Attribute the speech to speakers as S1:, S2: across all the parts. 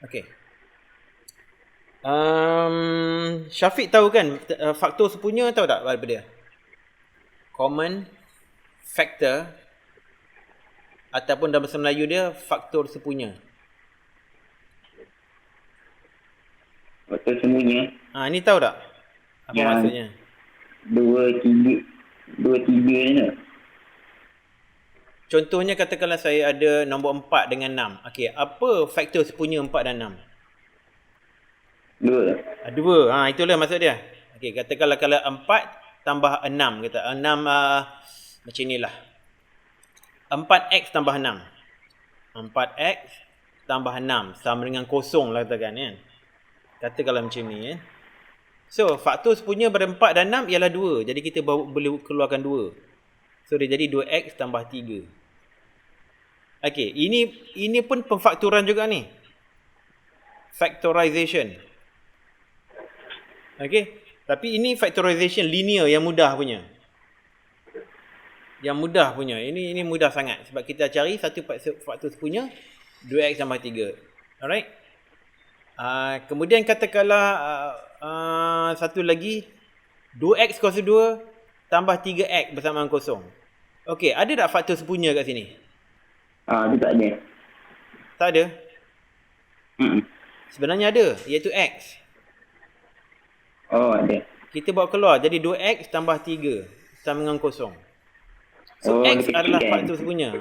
S1: Okey. Syafiq tahu kan faktor sepunya, tahu tak apa dia? Common factor ataupun dalam bahasa Melayu dia faktor sepunya.
S2: Faktor semuanya
S1: Ni tahu tak apa
S2: yang
S1: maksudnya?
S2: dua tiga ni tak?
S1: Contohnya katakanlah saya ada nombor 4 dengan 6. Okey, apa faktor sepunya 4 dan 6?
S2: Dua.
S1: 2. Itulah maksud dia. Okey, katakanlah kalau 4 tambah 6 kata. 6 macam inilah. 4x tambah 6. 4x tambah 6 sama dengan kosong lah katakan kan. Katakanlah macam ni kan. So, faktor sepunya pada 4 dan 6 ialah 2. Jadi kita boleh keluarkan 2. So, dia jadi 2x tambah 3. Okey, ini pun pemfaktoran juga ni. Factorization. Okey, tapi ini factorization linear yang mudah punya. Yang mudah punya. Ini mudah sangat sebab kita cari satu faktor sepunya 2x tambah 3. Alright? Kemudian katakanlah satu lagi 2x kuasa 2 tambah 3x bersamaan kosong. Okey, ada tak faktor sepunya kat sini?
S2: Dia tak ada.
S1: Tak ada.
S2: Mm-mm.
S1: Sebenarnya ada, iaitu x.
S2: Ada.
S1: Kita bawa keluar jadi 2x tambah 3 sama dengan kosong. So x
S2: dia
S1: adalah
S2: kecil kan?
S1: faktor sepunya.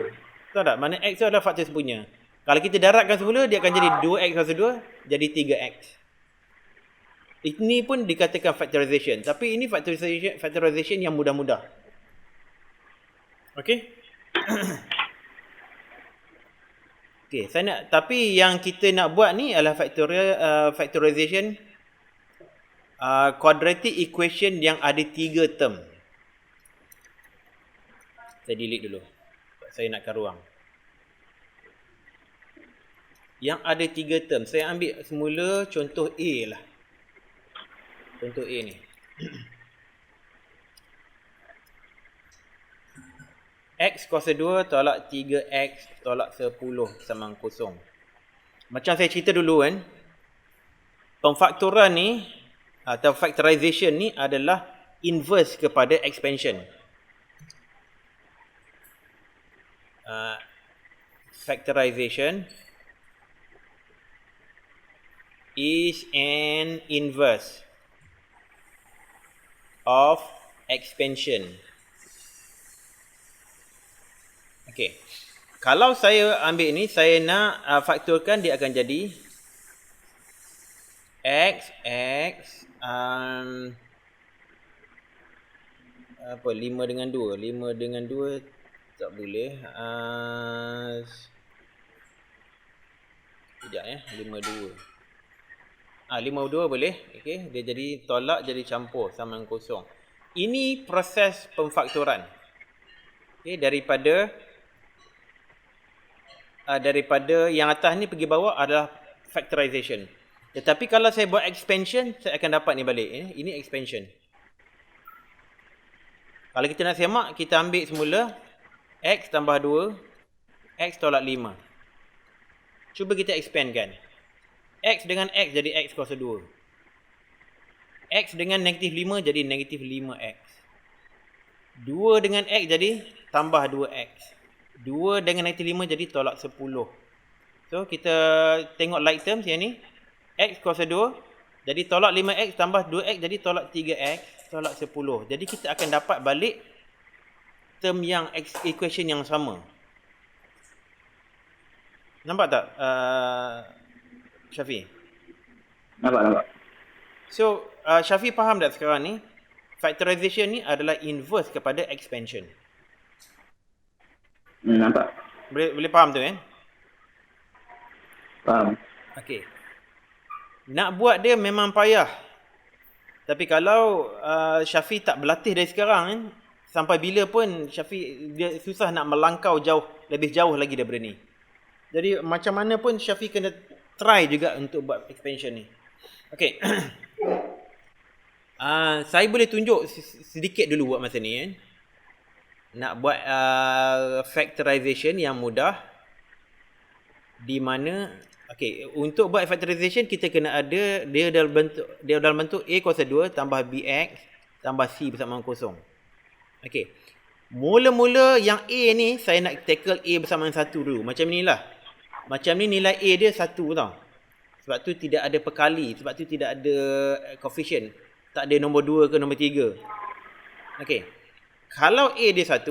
S1: Tahu tak? Mana x tu adalah faktor sepunya. Kalau kita daratkan semula, dia akan jadi 2x kuasa 2 jadi 3x. Ini pun dikatakan factorization. Tapi ini factorization yang mudah-mudah. Okey? Okey, tapi yang kita nak buat ni adalah factorization quadratic equation yang ada 3 term. Saya delete dulu. Saya nakkan ruang. Yang ada 3 term. Saya ambil semula contoh A lah. Contoh A ni. X kuasa 2 tolak 3x tolak 10 sama dengan kosong. Macam saya cerita dulu kan. Pemfaktoran ni atau factorization ni adalah inverse kepada expansion. Factorization is an inverse of expansion. Okey. Kalau saya ambil ni, saya nak faktorkan, dia akan jadi x 5 dengan 2. 5 dengan 2 tak boleh. Sekejap 5 2 boleh. Okey, dia jadi tolak jadi campur sama dengan kosong. Ini proses pemfaktoran. Okey, daripada yang atas ni pergi bawah adalah factorization. Tetapi kalau saya buat expansion, saya akan dapat ni balik. Ini expansion. Kalau kita nak semak, kita ambil semula x tambah 2, x tolak 5. Cuba kita expandkan. X dengan x jadi x kuasa 2. X dengan negatif 5 jadi negatif 5x. 2 dengan x jadi tambah 2x. 2 dengan negatif 5 jadi tolak 10. So, kita tengok like terms yang ni. X kuasa 2. Jadi, tolak 5x tambah 2x jadi tolak 3x. Tolak 10. Jadi, kita akan dapat balik term yang equation yang sama. Nampak tak, Syafiq?
S2: Nampak.
S1: So, Syafiq faham tak sekarang ni? Factorization ni adalah inverse kepada expansion.
S2: Nampak.
S1: Boleh faham tu kan?
S2: Faham.
S1: Okey. Nak buat dia memang payah. Tapi kalau Syafiq tak berlatih dari sekarang kan, sampai bila pun Syafiq dia susah nak melangkau lebih jauh lagi daripada ni. Jadi macam mana pun Syafiq kena try juga untuk buat expansion ni. Okey. Saya boleh tunjuk sedikit dulu buat masa ni kan. Nak buat factorization yang mudah, di mana Okey, untuk buat factorization kita kena ada dia dalam bentuk A kuasa 2 tambah BX tambah C bersama kosong. Okey. Mula-mula yang A ni saya nak tackle A bersama dengan 1 dulu. Macam ni lah. Macam ni nilai A dia 1 tau. Sebab tu tidak ada perkali, sebab tu tidak ada coefficient. Tak ada nombor 2 ke nombor 3. Okey. Kalau A dia 1,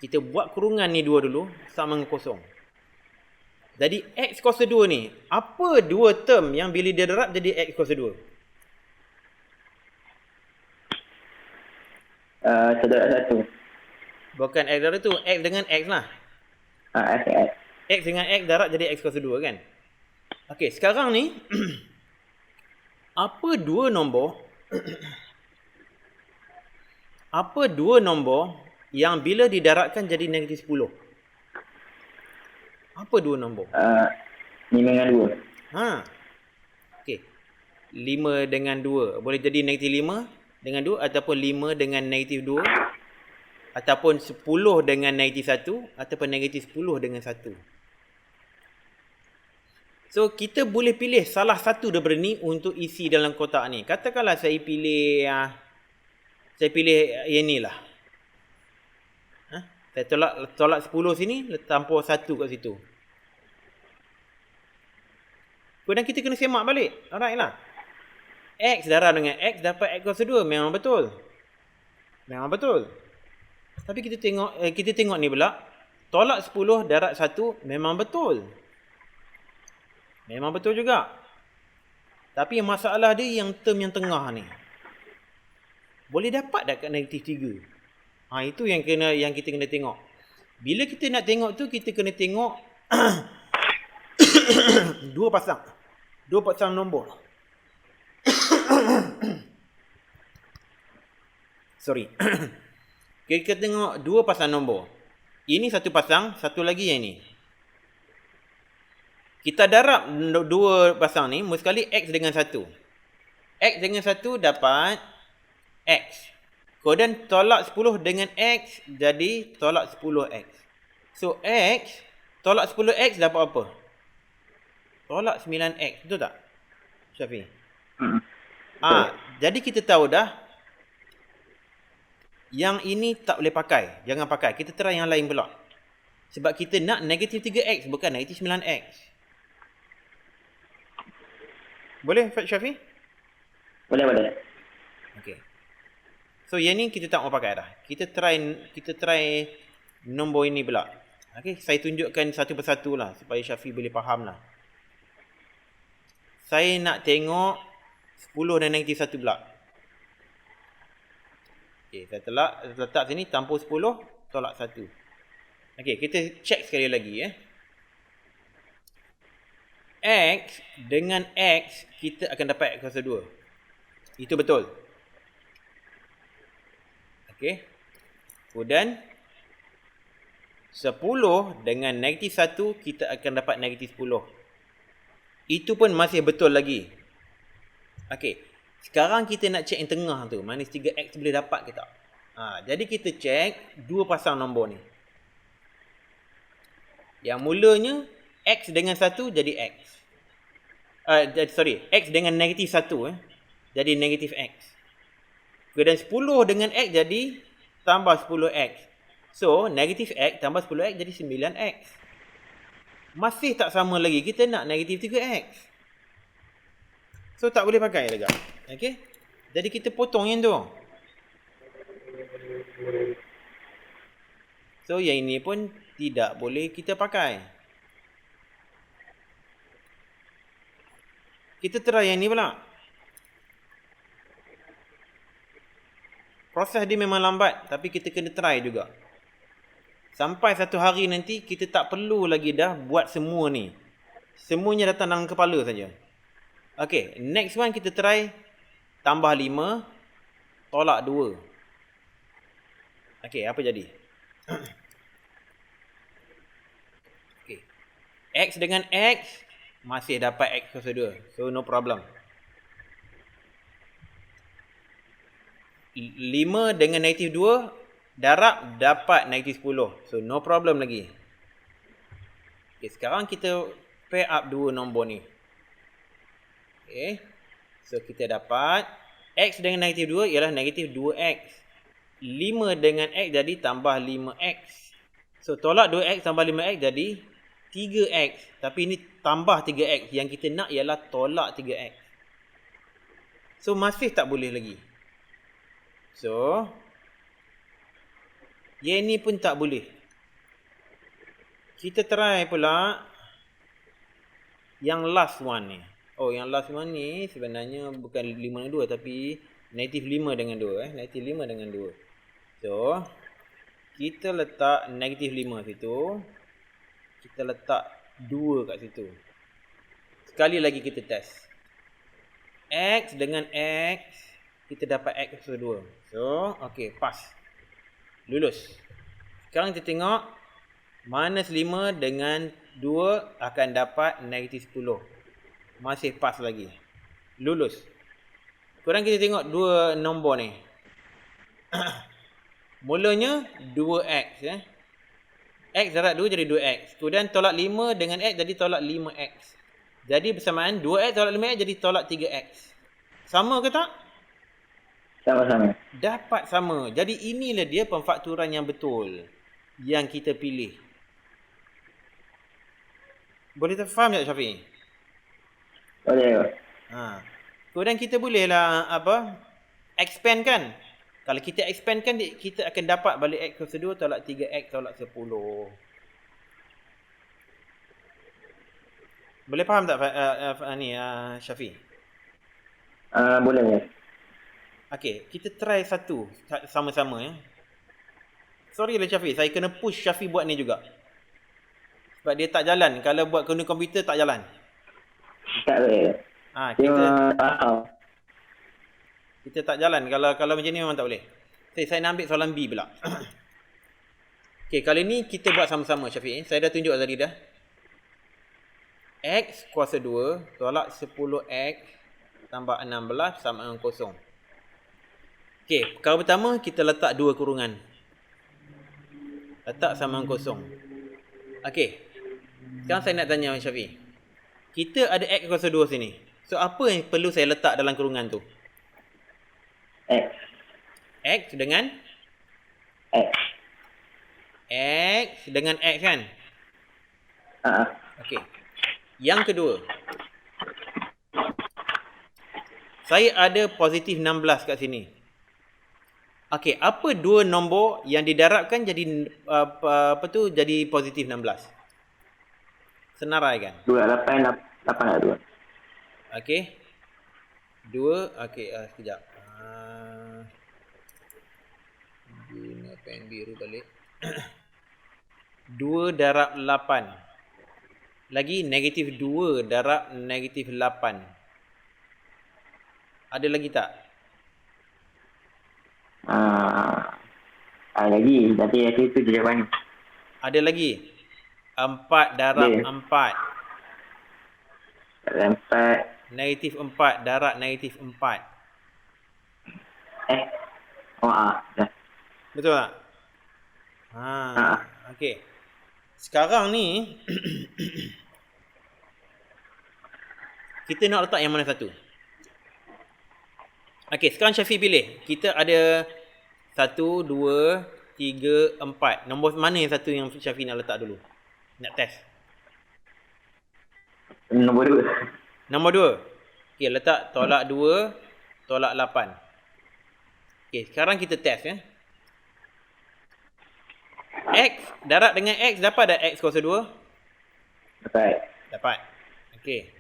S1: kita buat kurungan ni 2 dulu sama dengan kosong. Jadi X kuasa 2 ni, apa dua term yang bila dia darab jadi X kuasa 2?
S2: Saudara satu.
S1: Bukan X darab tu, X dengan X lah.
S2: X.
S1: X dengan X darab jadi X kuasa 2 kan? Okey, sekarang ni apa dua nombor apa dua nombor yang bila didarabkan jadi negatif 10? Apa dua nombor?
S2: 5 dengan 2.
S1: Ha. Okey. 5 dengan 2 boleh jadi negatif 5 dengan 2 ataupun 5 dengan negatif 2 ataupun 10 dengan negatif 1 ataupun negatif 10 dengan 1. So kita boleh pilih salah satu daripada ni untuk isi dalam kotak ni. Katakanlah saya pilih yang ni lah. Saya tolak 10 sini, tampur 1 kat situ. Kemudian kita kena semak balik. Alright lah. X darab dengan X dapat X kuasa 2. Memang betul. Memang betul. Tapi kita tengok ni pula. Tolak 10 darab 1 memang betul. Memang betul juga. Tapi masalah dia yang term yang tengah ni. Boleh dapat tak kat negatif 3? Itu yang kita kena tengok. Bila kita nak tengok tu, kita kena tengok dua pasang nombor. Sorry. Kita tengok dua pasang nombor. Ini satu pasang, satu lagi yang ni. Kita darab dua pasang ni, mula sekali X dengan 1. X dengan 1 dapat X. Kemudian tolak 10 dengan X, jadi tolak 10X. So, X, tolak 10X dapat apa? Tolak 9X, betul tak? Syafi? Jadi kita tahu dah, yang ini tak boleh pakai. Jangan pakai. Kita try yang lain pula. Sebab kita nak negatif 3X, bukan negatif 9X. Boleh, Syafi?
S2: Boleh.
S1: Okey. So yang ni kita tak mau pakai dah. Kita try nombor ini pula. Okey, saya tunjukkan satu persatu lah supaya Syafi boleh faham lah. Saya nak tengok 10 dan negatif 1 pula. Okey, saya letak sini tampur 10, tolak 1. Okey, kita check sekali lagi . X dengan X kita akan dapat X kuasa 2. Itu betul. Okey. Kemudian 10 dengan negatif 1 kita akan dapat negatif 10. Itu pun masih betul lagi. Okey. Sekarang kita nak check yang tengah tu. Minus 3X boleh dapat ke tak? Jadi kita check dua pasang nombor ni. Yang mulanya X dengan 1 jadi X. X dengan negatif 1 jadi negatif X. Kemudian 10 dengan X jadi tambah 10X. So, negatif X tambah 10X jadi 9X. Masih tak sama lagi. Kita nak negatif 3X. So, tak boleh pakai lagi. Okay? Jadi, kita potong yang tu. So, yang ini pun tidak boleh kita pakai. Kita try yang ni pula. Proses dia memang lambat, tapi kita kena try juga. Sampai satu hari nanti, kita tak perlu lagi dah buat semua ni. Semuanya datang dalam kepala saja. Okay, next one kita try tambah 5, tolak 2. Okay, apa jadi? Okay. X dengan X, masih dapat X kuasa 2. So, no problem. 5 dengan negatif 2 darab dapat negatif 10. So no problem lagi. Okay, sekarang kita pair up dua nombor ni. Okay. So, kita dapat X dengan negatif 2 ialah negatif 2X. 5 dengan X jadi tambah 5X. So, tolak 2X tambah 5X jadi 3X. Tapi ini tambah 3X. Yang kita nak ialah tolak 3X. So, masih tak boleh lagi. So, yang ni pun tak boleh. Kita try pula yang last one ni. Oh, yang last one ni sebenarnya bukan 5 dengan 2 tapi negatif 5 dengan 2. Negatif 5 dengan 2. So, kita letak negatif 5 situ. Kita letak 2 kat situ. Sekali lagi kita test. X dengan X, kita dapat X kuasa 2. So, okay, pass. Lulus. Sekarang kita tengok minus 5 dengan 2 akan dapat negatif 10. Masih pas lagi. Lulus. Korang kita tengok dua nombor ni. Mulanya 2X. X darab 2 jadi 2X. Kemudian tolak 5 dengan X jadi tolak 5X. Jadi bersamaan 2X tolak 5X jadi tolak 3X. Sama ke tak?
S2: Sama-sama.
S1: Dapat sama. Jadi inilah dia pemfakturan yang betul. Yang kita pilih. Boleh terfaham tak Syafiq?
S2: Boleh.
S1: Kemudian kita bolehlah expand kan? Kalau kita expand kan kita akan dapat balik X kuasa 2 tolak 3X tolak 10. Boleh faham tak Syafiq?
S2: Boleh.
S1: Okey, kita try satu sama-sama ya. Sorry lah Syafiq, saya kena push Syafiq buat ni juga. Sebab dia tak jalan. Kalau buat guna komputer tak jalan.
S2: Tak boleh.
S1: Kita tak jalan. Kalau macam ni memang tak boleh. Saya nak ambil soalan B pula. Okey, kali ni kita buat sama-sama Syafiq. Saya dah tunjuk tadi dah. X kuasa 2 tolak 10X tambah 16 sama dengan 0. Okey, perkara pertama kita letak 2 kurungan. Letak sama dengan 0. Okey. Sekarang saya nak tanya Syafiq. Kita ada X kuasa 2 sini. So, apa yang perlu saya letak dalam kurungan tu?
S2: X.
S1: X dengan?
S2: X.
S1: X dengan X kan? Okey. Yang kedua. Saya ada positif 16 kat sini. Okey, apa dua nombor yang didarabkan jadi jadi positif 16? Senarai kan?
S2: 2, 8 lah 2.
S1: Okey. 2, okey, sekejap. Guna pen biru balik. 2 darab 8. Lagi negatif 2 darab negatif 8. Ada lagi tak?
S2: Lagi. Tapi itu jawapan.
S1: Ada lagi? 4 darab 4.
S2: 4.
S1: Negatif 4 darab negatif 4.
S2: Dah.
S1: Betul tak? Okey. Sekarang ni kita nak letak yang mana satu? Okey, sekarang Syafiq pilih. Kita ada 1, 2, 3, 4. Nombor mana yang satu yang Syafiq nak letak dulu? Nak test.
S2: Nombor 2.
S1: Nombor 2. Okey, letak tolak 2, tolak 8. Okey, sekarang kita test ya. X darab dengan X dapat tak X kuasa 2? Dapat. Okey.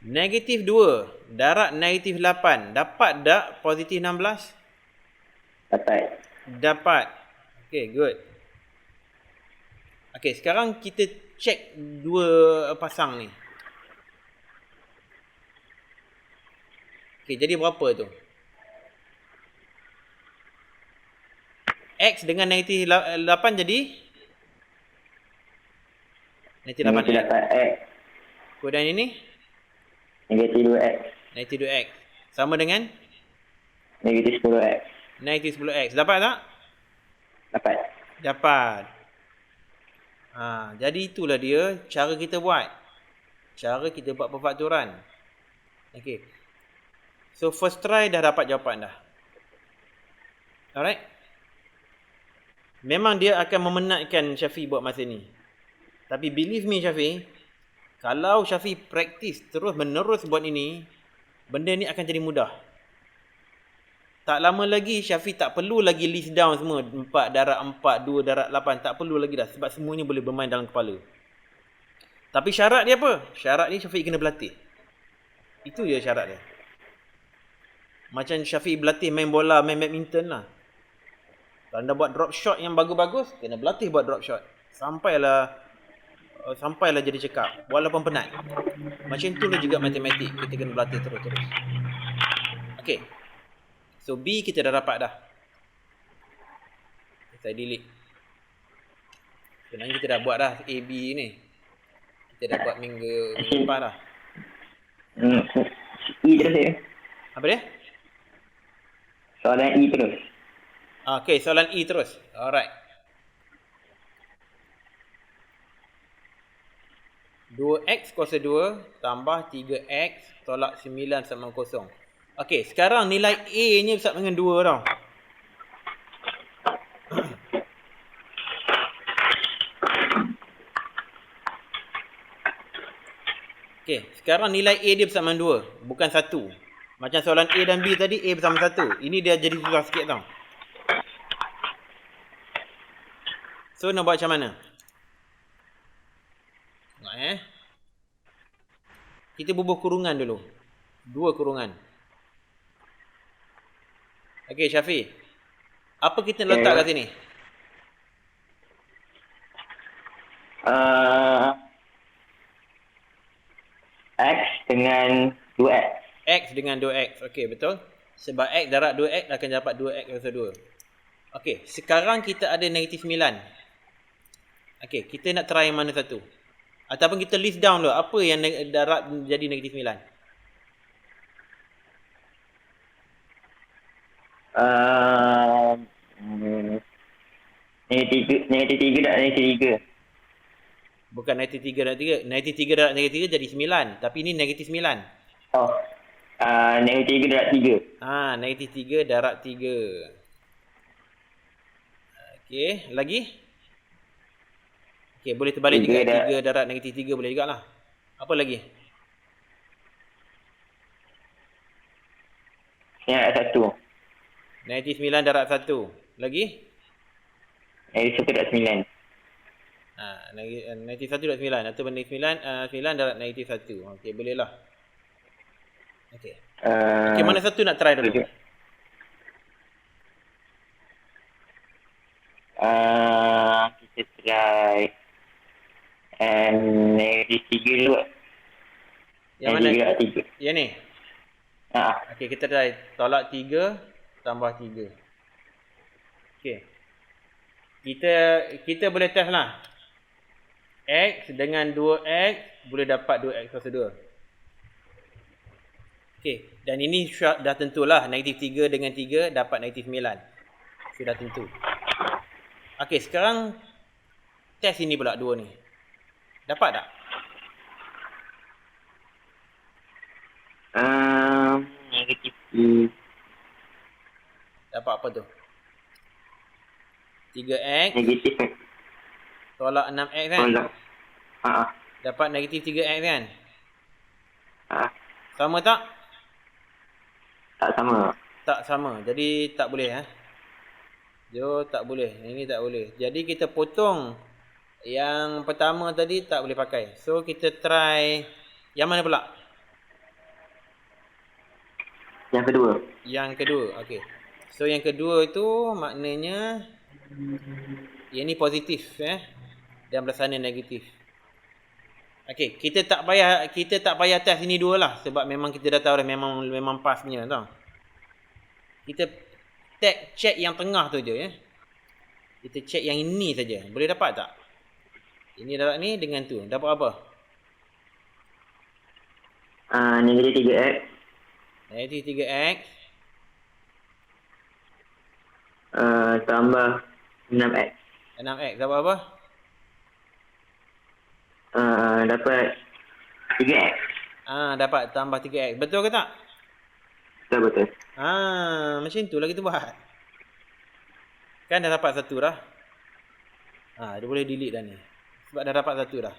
S1: Negatif 2 darab negatif 8 dapat tak positif 16? Dapat. Okay, good. Okay, sekarang kita check dua pasang ni. Okay, jadi berapa tu? X dengan negatif 8 jadi? Negatif 8
S2: X.
S1: Kemudian ini?
S2: Negatif 2X.
S1: Negatif 2X. Sama dengan?
S2: Negatif 10X.
S1: Negatif 10X. Dapat tak?
S2: Dapat.
S1: Jadi itulah dia cara kita buat. Cara kita buat perfakturan. Okey. So first try dah dapat jawapan dah. Alright. Memang dia akan memenatkan Syafiq buat masa ni. Tapi believe me Syafiq, kalau Syafiq praktis terus menerus buat ini, benda ni akan jadi mudah. Tak lama lagi Syafiq tak perlu lagi list down semua 4 darab 4, 2 darab 8, tak perlu lagi dah sebab semuanya boleh bermain dalam kepala. Tapi syarat dia apa? Syarat ni Syafiq kena berlatih. Itu je syarat dia. Macam Syafiq berlatih main bola, main badminton lah. Kalau anda buat drop shot yang bagus-bagus, kena berlatih buat drop shot. Sampailah jadi cekap, walaupun penat. Macam tu lah juga matematik, kita kena berlatih terus-terus. Okay. So B kita dah dapat dah. Saya delete. Sebenarnya kita dah buat dah A, B ni. Kita dah buat minggu lepas dah.
S2: E terus ya.
S1: Apa dia?
S2: Soalan E terus.
S1: Okay, soalan E terus. Alright. 2x kuasa 2 tambah 3x tolak 9 sama 0. Okay, sekarang nilai A nya sama dengan 2 tau. Okay, sekarang nilai A dia bersama 2, bukan 1. Macam soalan A dan B tadi, A bersama 1. Ini dia jadi susah sikit tau. So, nak buat macam mana? Tengok Kita bubuh kurungan dulu. 2 kurungan. Okay, Syafiq. Apa kita letak kat sini?
S2: X dengan 2X.
S1: X dengan 2X. Okay, betul. Sebab X darab 2X akan dapat 2X kuasa 2. Okay, sekarang kita ada negatif 9. Okay, kita nak try yang mana satu? Ataupun kita list down dulu. Apa yang darab jadi negatif 9?
S2: Negatif 3 dan negatif 3.
S1: Bukan negatif 3 darab 3. Negatif 3 darab negatif 3 jadi 9. Tapi ini negatif 9.
S2: Oh. Negatif 3 darab 3.
S1: Negatif 3 darab 3. Okay, lagi? Okay, boleh terbalik juga. 3 darab negatif 3 boleh jugalah. Apa lagi?
S2: Darab 1.
S1: Negatif 9 darab 1. Lagi?
S2: Negatif 1 darab 9.
S1: Negatif 1 darab 9. Atau negatif 9 darab negatif 1. Okay, boleh lah. Okay. Okay, mana satu nak try dulu?
S2: Kita try negatif 3 dulu.
S1: Yang mana?
S2: Negatif 3.
S1: Yang ni? Okay, kita try. Tolak 3 tambah 3. Okay. Kita boleh test lah. X dengan 2X boleh dapat 2X kuasa 2. Okay. Dan ini dah tentulah. Negatif 3 dengan 3 dapat negatif 9. Sudah tentu. Okay, sekarang test ini pula 2 ni. Dapat tak?
S2: Negatif 3.
S1: Dapat apa tu? 3x
S2: Negatif.
S1: tolak 6x kan? Dapat negatif 3x kan? Sama tak?
S2: Tak sama.
S1: Tak sama. Jadi tak boleh tak boleh. Ini tak boleh. Jadi kita potong yang pertama tadi tak boleh pakai. So kita try yang mana pula?
S2: Yang kedua.
S1: Yang kedua. Okey. So yang kedua itu maknanya yang ni positif dan belah sana negatif. Okey, kita tak payah test ini dua lah sebab memang kita dah tahu dah memang pas punya tau. Kita check yang tengah tu je Kita check yang ini saja. Boleh dapat tak? Ini dapat ni dengan tu. Dapat apa?
S2: Negatif 3x.
S1: Negatif 3x
S2: Tambah 6x.
S1: 6x dapat apa?
S2: Dapat 3X.
S1: Dapat tambah 3x. Betul ke tak?
S2: Betul.
S1: Macam tu lah kita buat. Kan dah dapat satu dah. Dia boleh delete dah ni. Sebab dah dapat satu dah.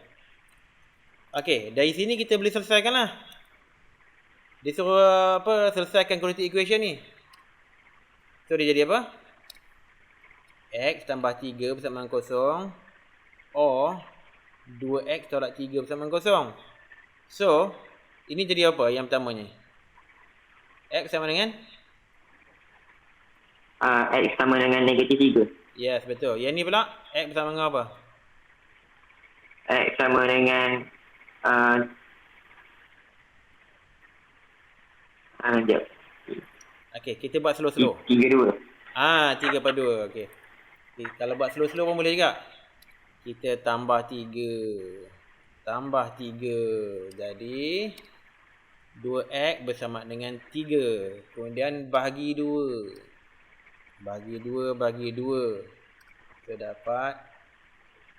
S1: Okey, dari sini kita boleh selesaikan lah. Dia suruh selesaikan quadratic equation ni. So dia jadi apa? X tambah 3 bersama dengan kosong. Or 2x tolak 3 bersama dengan kosong. So, ini jadi apa yang pertamanya? X sama dengan?
S2: X sama dengan negatif 3.
S1: Yes, betul. Yang ni pula, X bersama dengan apa?
S2: X sama dengan sekejap.
S1: Okey, kita buat slow-slow.
S2: 3/2.
S1: 3/2. Okey. Kalau buat slow-slow pun boleh juga. Kita tambah 3. Tambah 3. Jadi 2x bersama dengan 3. Kemudian bahagi 2. Bahagi 2. Kita dapat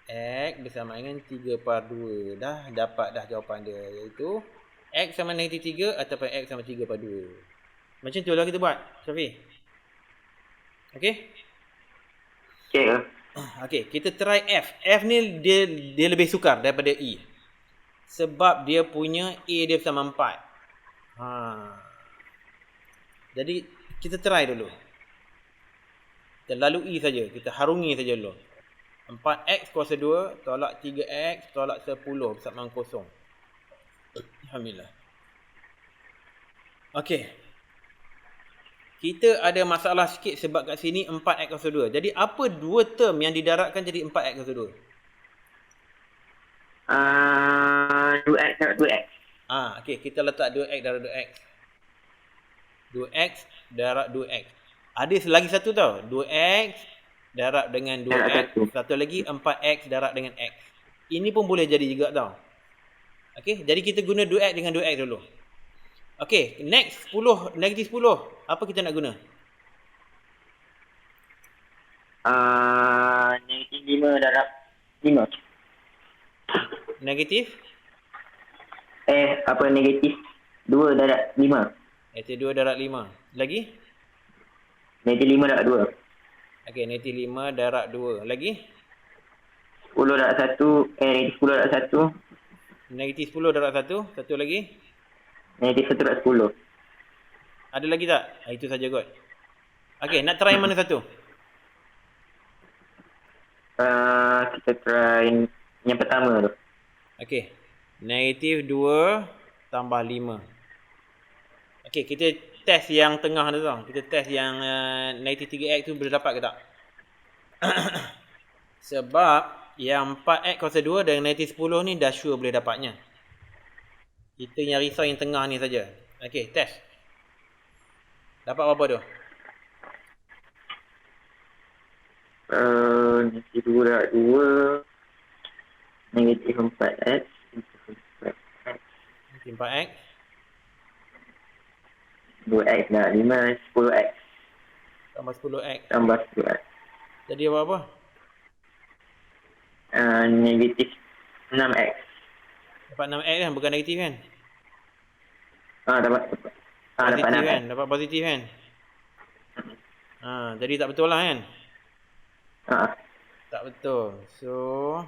S1: x bersama dengan 3/2. Dah dapat dah jawapan dia, iaitu x sama negatif 3 ataupun x sama 3/2. Macam tu lah kita buat, Syafiq. Okey?
S2: Okey ke?
S1: Okey, kita try F. F ni dia lebih sukar daripada E. Sebab dia punya A dia bersama 4. Jadi kita try dulu. Kita lalui saja, kita harungi saja dulu. 4x kuasa 2 tolak 3x tolak 10 bersama dengan kosong. Alhamdulillah. Okey. Kita ada masalah sikit sebab kat sini 4x kuasa 2. Jadi apa dua term yang didaratkan jadi 4x kuasa 2?
S2: 2x darab 2x.
S1: Okey, kita letak 2x darab 2x. 2x darab 2x. Ada lagi satu tau. 2x darab dengan 2x. Satu lagi 4x darab dengan x. Ini pun boleh jadi juga tau. Okey, jadi kita guna 2x dengan 2x dulu. Okey, next 10, negatif 10. Apa kita nak guna?
S2: Negatif 5 darab 5.
S1: Negatif?
S2: Negatif 2 darab 5.
S1: Negatif 2 darab 5. Lagi?
S2: Negatif 5 darab 2.
S1: Okey, negatif 5 darab 2. Lagi?
S2: 10 darab 1. Negatif 10 darab 1.
S1: Negatif 10 darab 1. Satu lagi?
S2: Negatif 1 darab 10.
S1: Ada lagi tak? Itu saja kot. Okey, nak try mana satu?
S2: Kita try yang pertama tu.
S1: Okey. Negatif 2 tambah 5. Okey, kita test yang tengah tu tau. Kita test yang negatif 3x tu boleh dapat ke tak? Sebab yang 4x kuasa 2 dan negatif 10 ni dah sure boleh dapatnya. Kita yang risau yang tengah ni saja. Okey, test. Dapat berapa tu?
S2: Negatif 2 darab 2. Negatif 4x.
S1: Negatif 4x.
S2: 2x darab 5. 10x.
S1: Tambah 10x.
S2: Tambah 10x.
S1: Jadi apa?
S2: Negatif 6x.
S1: Dapat 6x kan? Bukan negatif kan?
S2: Dapat
S1: Positif
S2: 6x.
S1: kan? Dapat positif kan? Jadi tak betul lah kan? Tak betul. So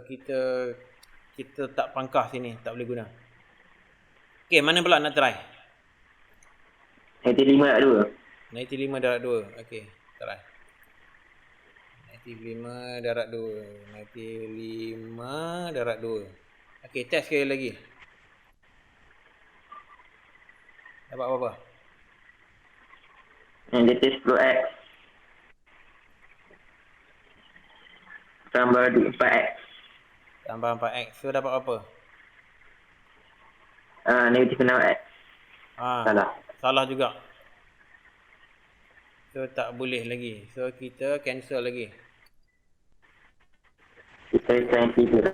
S1: kita tak pangkah sini, tak boleh guna. Okey, mana pula nak try?
S2: Negatif 5 darab 2.
S1: Negatif 5 darab 2. Okey, try. Negatif 5 darab 2. Negatif 5 darab 2. Okey, test sekali lagi. Dapat apa?
S2: Negatif 10x. Tambah 4x.
S1: Tambah 4x. So dapat apa?
S2: Negatif 6x. Salah.
S1: Salah juga. So tak boleh lagi. So kita cancel lagi.
S2: Kita try 3.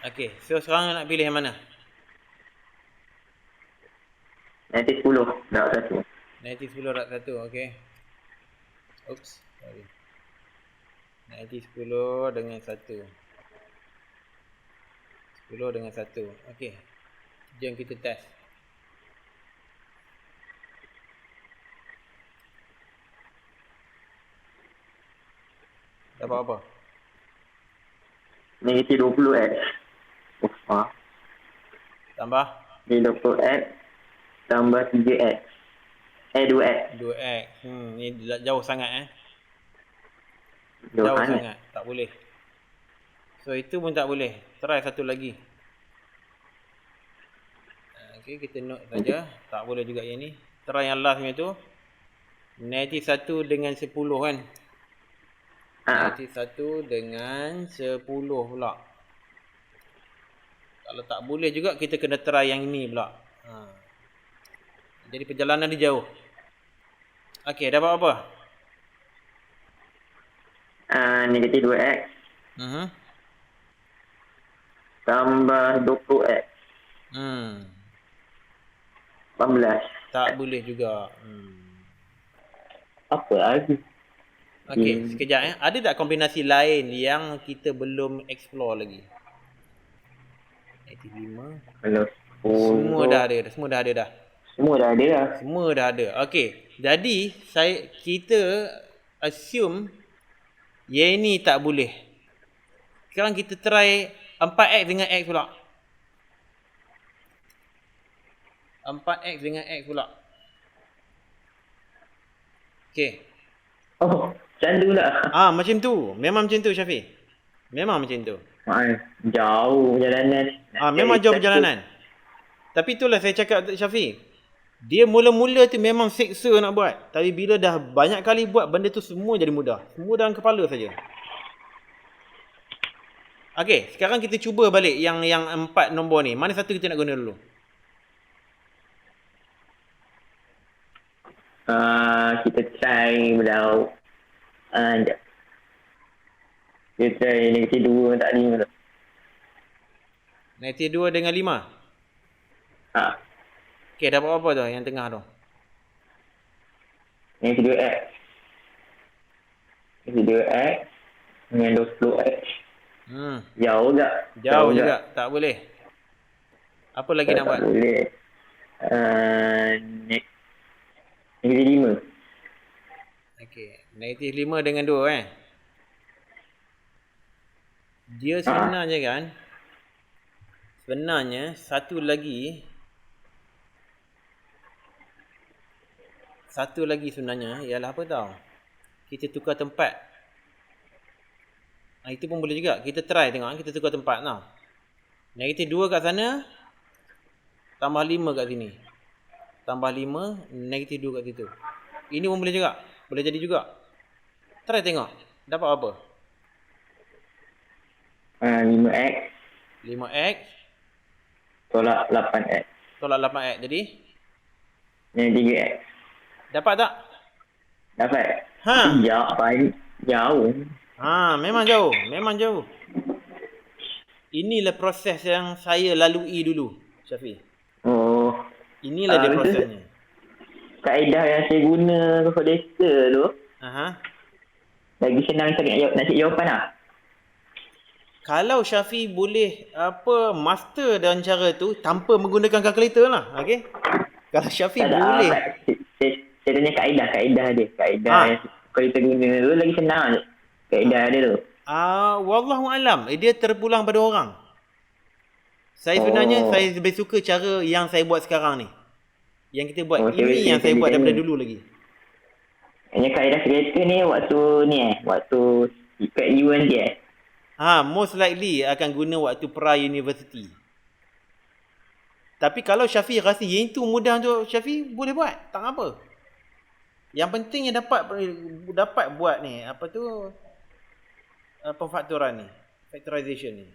S1: Okey, so sekarang nak pilih yang mana?
S2: Negatif 10 darab 1.
S1: Negatif 10 darab 1, okey. Oops, sorry. Nanti 10 dengan 1. 10 dengan 1. Okey. Jom kita test. Dapat apa?
S2: Negatif 20X.
S1: Tambah
S2: Negatif 20X tambah 3X. 2X.
S1: 2x. Ni jauh sangat
S2: Jauh
S1: Jauh
S2: sangat.
S1: sangat. Tak boleh. So itu pun tak boleh. Try satu lagi. Okey, kita note saja. Tak boleh juga yang ni. Try yang last punya tu. Negatif 1 dengan 10 kan. Negatif 1 dengan 10 pula. Kalau tak boleh juga, kita kena try yang ni pula. Jadi perjalanan dia jauh. Okey, dapat apa?
S2: Negatif 2X tambah 20X. 18.
S1: Tak boleh juga.
S2: Apa lagi?
S1: Okey, sekejap Ada tak kombinasi lain yang kita belum explore lagi? Negatif 5.
S2: Kalau
S1: Semua dah ada dah. Semua dah ada dah.
S2: Semua dah ada dah.
S1: Semua dah ada. Okey. Jadi kita assume yang ni tak boleh. Sekarang kita try 4x dengan x pula. 4x dengan x pula. Okey.
S2: Oh, macam tu lah.
S1: Macam tu. Memang macam tu, Syafiq. Memang macam tu.
S2: Jauh perjalanan.
S1: Memang jauh perjalanan. Tapi itulah saya cakap Syafiq. Dia mula-mula tu memang seksa nak buat. Tapi bila dah banyak kali buat, benda tu semua jadi mudah. Semua dalam kepala saja. Okey, sekarang kita cuba balik yang 4 nombor ni. Mana satu kita nak guna dulu?
S2: Kita try belau. Sekejap. Kita try negatif 2 tak 5 tu.
S1: Negatif 2 dengan 5? Okey, dapat apa tu yang tengah tu?
S2: Negatif 2X. Negatif 2X dengan 20X. Jauh tak?
S1: Jauh juga. Tak boleh. Apa lagi nak buat?
S2: Tak boleh. Negatif 5.
S1: Okey, negatif 5 dengan 2 Dia sebenarnya kan, sebenarnya satu lagi sebenarnya ialah apa tau? Kita tukar tempat. Itu pun boleh juga. Kita try tengok, kita tukar tempat tau. Negatif 2 kat sana, tambah 5 kat sini. Tambah 5, negatif 2 kat situ. Ini pun boleh juga. Boleh jadi juga. Try tengok. Dapat apa?
S2: 5X
S1: 5x
S2: tolak 8X.
S1: tolak 8x. Jadi?
S2: Yang 3X.
S1: Dapat tak?
S2: Dapat. Jauh.
S1: Memang jauh. Memang jauh. Inilah proses yang saya lalui dulu, Syafiq.
S2: Oh.
S1: Inilah dia prosesnya.
S2: Kaedah yang saya guna calculator tu. Lagi senang nak cari jawapan lah.
S1: Kalau Syafiq boleh master dalam cara tu tanpa menggunakan kalkulator lah. Okey? Kalau Syafiq boleh.
S2: Saya tanya kaedah dia. Kaedah yang calculator guna tu lagi senang je. Kaedah dia tu.
S1: Wallahualam. Dia terpulang pada orang. Saya sebenarnya saya lebih suka cara yang saya buat sekarang ni. Yang kita buat. Ini yang saya buat daripada dulu lagi.
S2: Hanya kaedah calculator ni waktu ikat UN dia.
S1: Most likely akan guna waktu pra-university. Tapi kalau Syafiq rasa yang itu mudah untuk Syafiq, boleh buat. Tak apa. Yang penting yang dapat buat ni, pemfakturan ni. Factorization ni.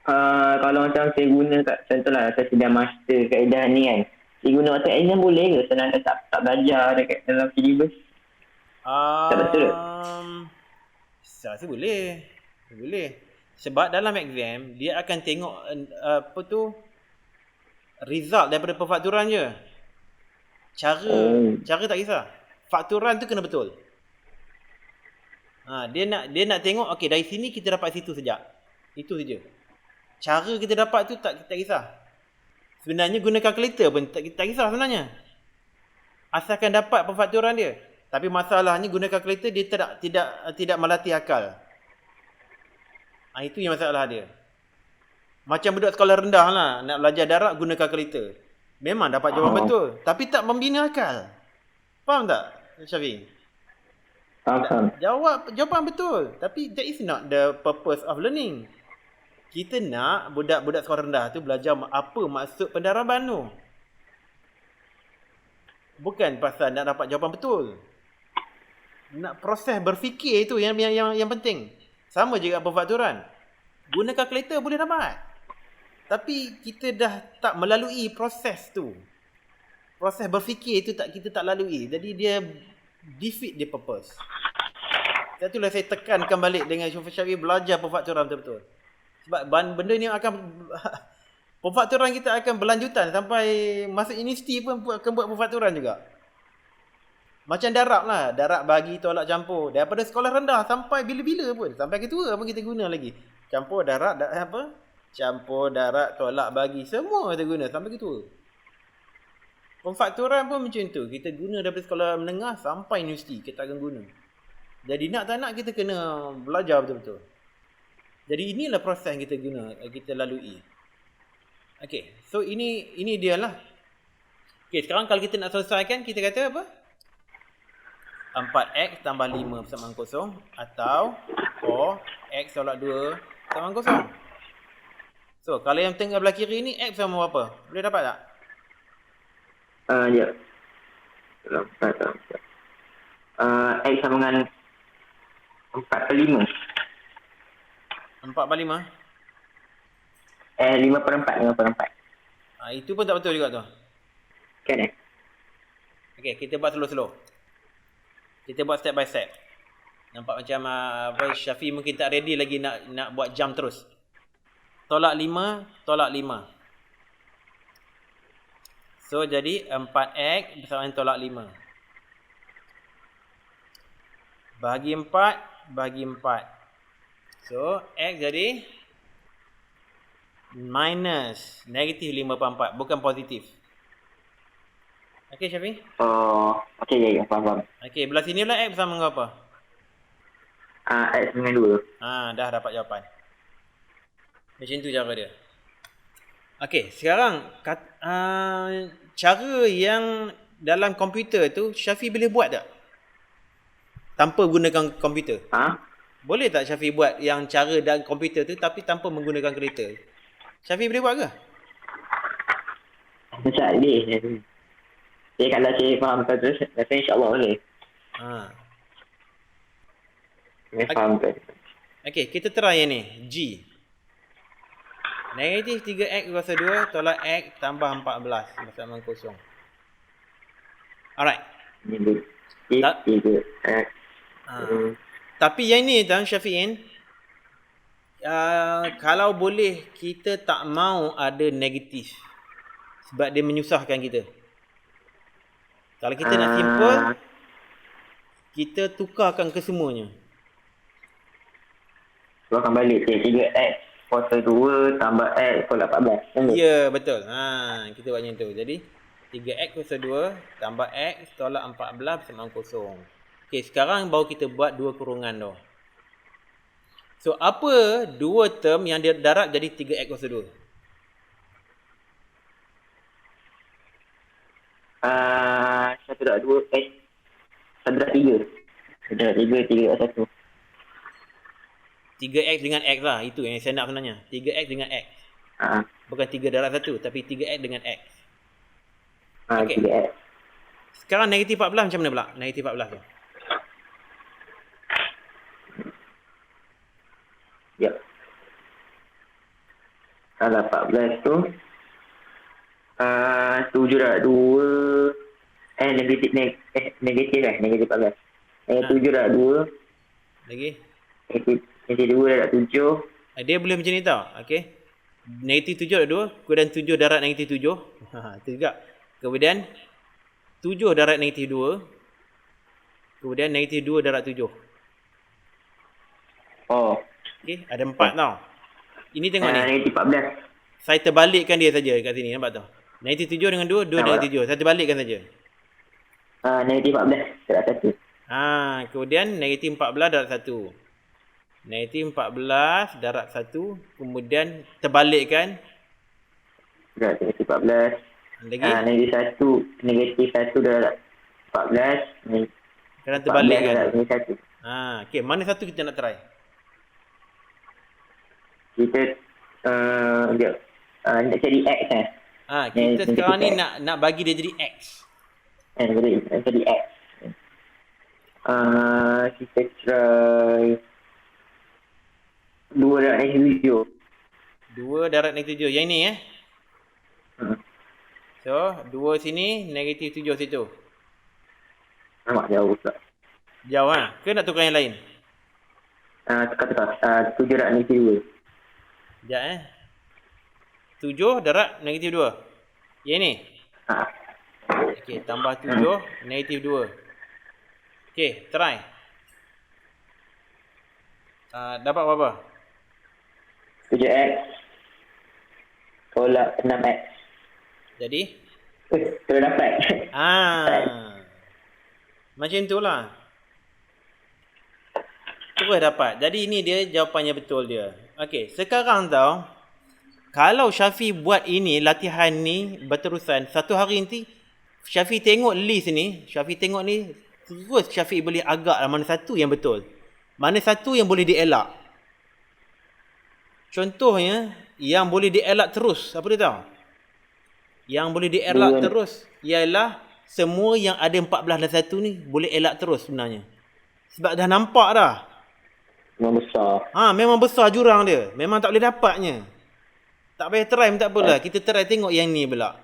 S2: Kalau macam saya guna contohlah saya sedang master kaedah ni kan. Saya guna waktu exam boleh ke? Senang tak belajar dekat dalam syllabus? Tak betul?
S1: Saya rasa boleh. Boleh. Sebab dalam exam dia akan tengok result daripada pemfakturan je. Cara tak kisah. Fakturan tu kena betul. Dia nak tengok okey dari sini kita dapat situ sejak. Itu saja. Cara kita dapat tu tak kisah. Sebenarnya guna kalkulator pun tak kisah sebenarnya. Asalkan dapat perfakturan dia. Tapi masalahnya guna kalkulator dia tidak melatih akal. Itu yang masalah dia. Macam budak sekolah rendah lah nak belajar darab guna kalkulator. Memang dapat jawapan betul, tapi tak membina akal. Faham tak, Syafiq?
S2: Faham.
S1: Jawapan betul, tapi that is not the purpose of learning. Kita nak budak-budak sekolah rendah tu belajar apa maksud pendaraban tu. Bukan pasal nak dapat jawapan betul. Nak proses berfikir itu yang penting. Sama juga perfakturan. Guna kalkulator boleh dapat. Tapi kita dah tak melalui proses tu. Proses berfikir itu kita tak lalui. Jadi dia defeat the purpose. Itulah saya tekankan balik dengan Syafiq belajar perfakturan betul-betul. Sebab benda ni akan perfakturan kita akan berlanjutan sampai masuk universiti pun akan buat perfakturan juga. Macam darab lah, darab bagi tolak campur. Daripada sekolah rendah sampai bila-bila pun, sampai ketua pun kita guna lagi. Campur darab campur darab tolak bagi semua kita guna sampai ketua. Perfakturan pun macam tu, kita guna daripada sekolah menengah sampai universiti kita akan guna. Jadi nak tak nak kita kena belajar betul-betul. Jadi inilah proses yang kita guna, kita lalui. Okey, so ini dia lah. Okey, sekarang kalau kita nak selesaikan, kita kata apa? 4x tambah 5 bersama 0 atau 4x tolak 2 bersama 0. So, kalau yang tengah belah kiri ni, x sama berapa? Boleh dapat tak?
S2: Ya. X sama dengan 4/5.
S1: 4/5?
S2: 5/4.
S1: Itu pun tak betul juga tu.
S2: Kan
S1: Okey, kita buat slow-slow. Kita buat step by step. Nampak macam Syafiq mungkin tak ready lagi nak buat jump terus. Tolak 5, tolak 5. So, jadi 4x bersama dengan tolak 5. Bagi 4, bagi 4. So, x jadi minus negatif 5/4. Bukan positif. Okey, Syafiq?
S2: Okey, ya, faham.
S1: Okey, belah sini lah x bersama dengan apa?
S2: X dengan 2.
S1: Dah dapat jawapan. Macam tu cara dia. Okey, sekarang cara yang dalam komputer tu Syafiq boleh buat tak? Tanpa gunakan komputer. Boleh tak Syafiq buat yang cara dalam komputer tu tapi tanpa menggunakan kereta? Syafiq boleh buat ke?
S2: Macam ni. Jadi kalau saya faham terus, rasa insyaAllah boleh. Saya faham kan.
S1: Okey, kita try yang ni. G. Negatif 3x kuasa 2 tolak x tambah 14 bersama 0. Alright. Tapi yang ni tuan Syafiq, kalau boleh kita tak mau ada negatif. Sebab dia menyusahkan kita. Kalau kita nak simple, kita tukarkan kesemuanya.
S2: Tukarkan balik. 3x kuasa 2 tambah x tolak 14.
S1: Ya, betul. Kita buat macam tu. Jadi 3x kuasa 2 tambah x tolak 14 bersama 0. Okey, sekarang baru kita buat dua kurungan tu. So, apa dua term yang dia darab jadi 3x kuasa 2?
S2: 1/2 x 1/3. 1/3 3/1.
S1: 3x dengan x lah. Itu yang saya nak sebenarnya. 3x dengan x. Bukan 3 darab 1. Tapi 3x dengan x. Okay.
S2: 3x.
S1: Sekarang negatif 14 macam mana pula? Negatif 14 tu.
S2: Ya. Kalau 14 tu 7/2 negatif lah. Negatif 14. 7/2
S1: lagi
S2: negatif 2/7.
S1: Dia boleh macam ni tau. Okey. Negatif 7/2 kemudian 7 darab negatif 7. Itu juga. Kemudian 7 darab negatif 2. Kemudian negatif 2 darab 7.
S2: Oh.
S1: Okey, ada 4 tau. Ini tengok ni.
S2: Negatif 14.
S1: Saya terbalikkan dia saja kat sini, nampak tak? Negatif 7 dengan 2, 2
S2: Nampak
S1: negatif 7. Saya terbalikkan saja.
S2: Negatif 14 darab 1.
S1: Kemudian negatif 14 darab 1. Negatif 14 darab 1. Kemudian terbalikkan.
S2: Negatif 14.
S1: Lagi.
S2: Negatif 1 darab 14.
S1: Sekarang terbalikkan.
S2: Darab negatif 1.
S1: Okey, mana satu kita nak try?
S2: Kita nak cari X kan?
S1: Kita sekarang ni nak bagi dia jadi X.
S2: Jadi X. Kita try 2 darab negatif 7.
S1: 2 darab negatif 7. Yang ni So, 2 sini, negatif 7 situ.
S2: Nampak jauh pula.
S1: Jauh Ke nak tukar yang lain?
S2: Tukar. 7 darab negatif 2.
S1: Sekejap 7 darab negatif 2. Yang ni? Okey, tambah 7, negatif 2. Okey, try. Dapat berapa?
S2: 7X tolak 6X.
S1: Jadi?
S2: Terus dapat.
S1: Macam itulah. Terus dapat. Jadi ini dia jawapannya betul dia. Okey, sekarang tau, kalau Syafiq buat ini, latihan ni berterusan, satu hari nanti Syafiq tengok list ni, Syafiq tengok ni, terus Syafiq boleh agak mana satu yang betul, mana satu yang boleh dielak. Contohnya, yang boleh dielak terus, apa dia tahu? Yang boleh dielak terus ialah semua yang ada 14 dan 1 ni boleh elak terus sebenarnya. Sebab dah nampak dah.
S2: Memang besar.
S1: Memang besar jurang dia. Memang tak boleh dapatnya. Tak payah try pun tak apalah. Kita try tengok yang ni pula.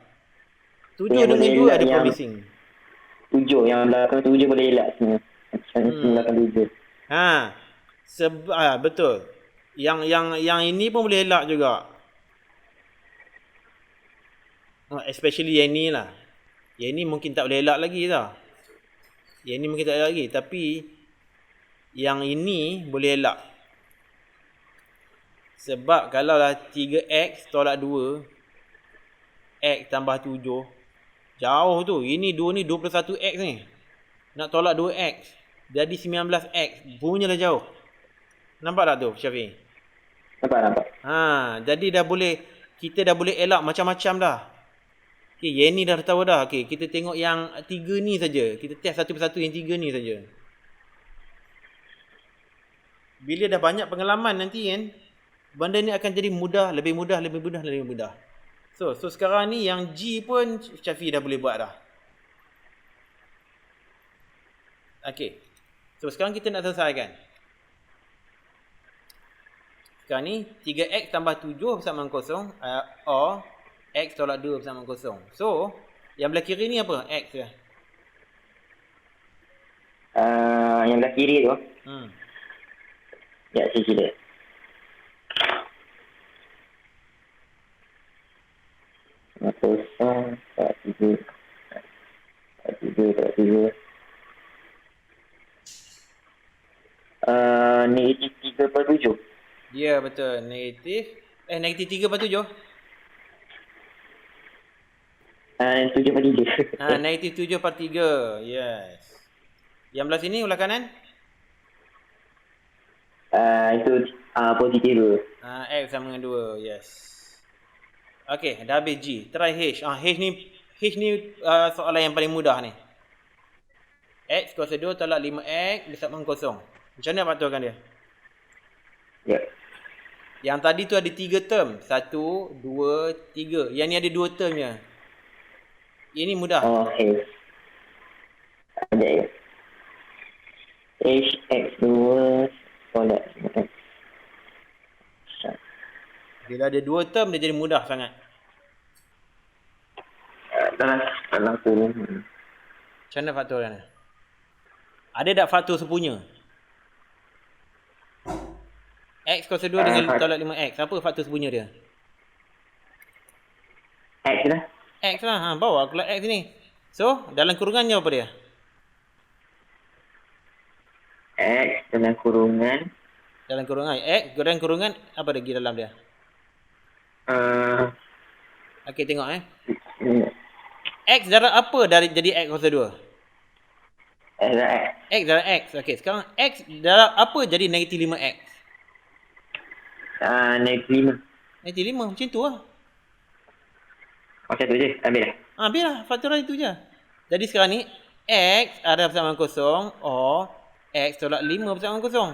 S1: 7 dengan 2 ada promising.
S2: 7 yang belakang 7 boleh elak semua. Belakang 7.
S1: Betul. Yang ini pun boleh elak juga. Especially yang ni lah. Yang ni mungkin tak boleh elak lagi tau. Yang ni mungkin tak elak lagi. Tapi yang ini boleh elak. Sebab kalau lah 3x tolak 2, x tambah 7, jauh tu. Ini 2 ni 21x ni. Nak tolak 2x, jadi 19x. Punyalah jauh. Nampak tak tu, Syafiq?
S2: Nampak.
S1: Jadi kita dah boleh elak macam-macam dah. Okay, yang ni dah tahu dah. Okay, kita tengok yang 3 ni saja. Kita test satu persatu yang 3 ni saja. Bila dah banyak pengalaman nanti kan, benda ni akan jadi mudah, lebih mudah. So sekarang ni yang G pun Syafiq dah boleh buat dah. Okay. So sekarang kita nak selesaikan. Sekarang ni 3x tambah 7 bersama 0 or x tolak 2 bersama 0. So yang belah kiri ni apa? X ke?
S2: Yang belah kiri tu. Ya, sila. Kosong, tak tiga. Negatif 3/7.
S1: Ya, betul. Negatif 3/7.
S2: 7/3.
S1: Negatif 7/3. Yes. Yang belah sini, belah kanan?
S2: Itu positif 2.
S1: X sama dengan 2. Yes. Okay, dah habis G. Try H. H ni soalan yang paling mudah ni. X kuasa 2 tolak 5x bersama 0. Macam mana patutkan dia?
S2: Ya.
S1: Yang tadi tu ada 3 term. 1, 2, 3. Yang ni ada 2 term je. Ini mudah.
S2: Okay. Ada ya. H, X2 tolak 5x.
S1: Bila ada 2 term, dia jadi mudah sangat.
S2: Dalam kurung.
S1: Macam mana faktorkan? Ada tak faktor sepunya? X kuasa 2 dengan tolak 5x. Apa faktor sepunya dia?
S2: X lah.
S1: X lah. Bawa aku X ni. So, dalam kurungannya apa dia?
S2: X dalam kurungan.
S1: Dalam kurungan X, dalam kurungan apa lagi dalam dia? Okey, tengok X darab apa dari jadi X kuasa 2? X darab X. Okey, sekarang X darab apa jadi negatif 5X?
S2: Negatif 5.
S1: Negatif 5, macam tu lah.
S2: Macam tu je, ambil dah.
S1: Biarlah, faktoral itu je. Jadi sekarang ni, X ada bersamaan kosong, or X tolak 5 bersamaan kosong.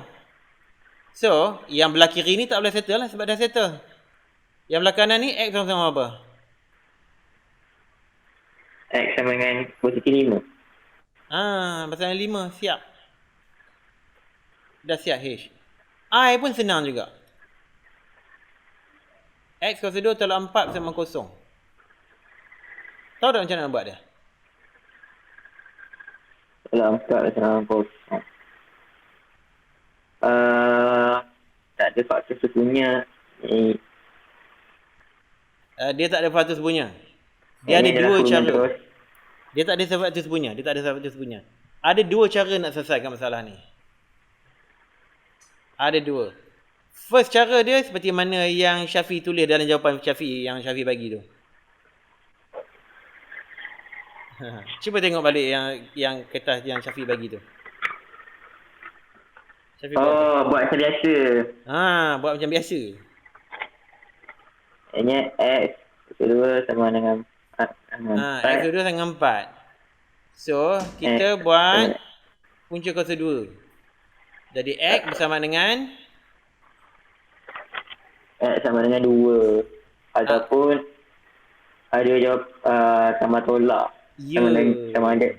S1: So, yang belah kiri ni tak boleh settle lah sebab dah settle. Yang belah kanan ni, X sama-sama apa?
S2: X sama dengan posisi 5.
S1: Bersamaan 5, siap. Dah siap H. I pun senang juga. X kuasa 2 tolak 4 bersama kosong. Tahu tak macam mana nak buat dia?
S2: Tolak 4 bersama kosong. Tak ada faktor sesungguhnya.
S1: Dia tak ada faktor sesungguhnya. Dia ada dua cara. Dia tak ada faktor sesungguhnya. Ada dua cara nak selesaikan masalah ni. Ada dua. First cara dia seperti mana yang Syafiq tulis dalam jawapan Syafiq yang Syafiq bagi tu. Cuba tengok balik yang kertas yang Syafiq bagi tu. Syafiq
S2: buat macam biasa.
S1: Buat macam biasa.
S2: Ini X kedua sama dengan 4.
S1: X kedua sama dengan 4. So, kita buat punca kuasa 2. Jadi X bersama dengan
S2: X sama dengan 2. Ataupun ada jawab sama tolak. Sama ada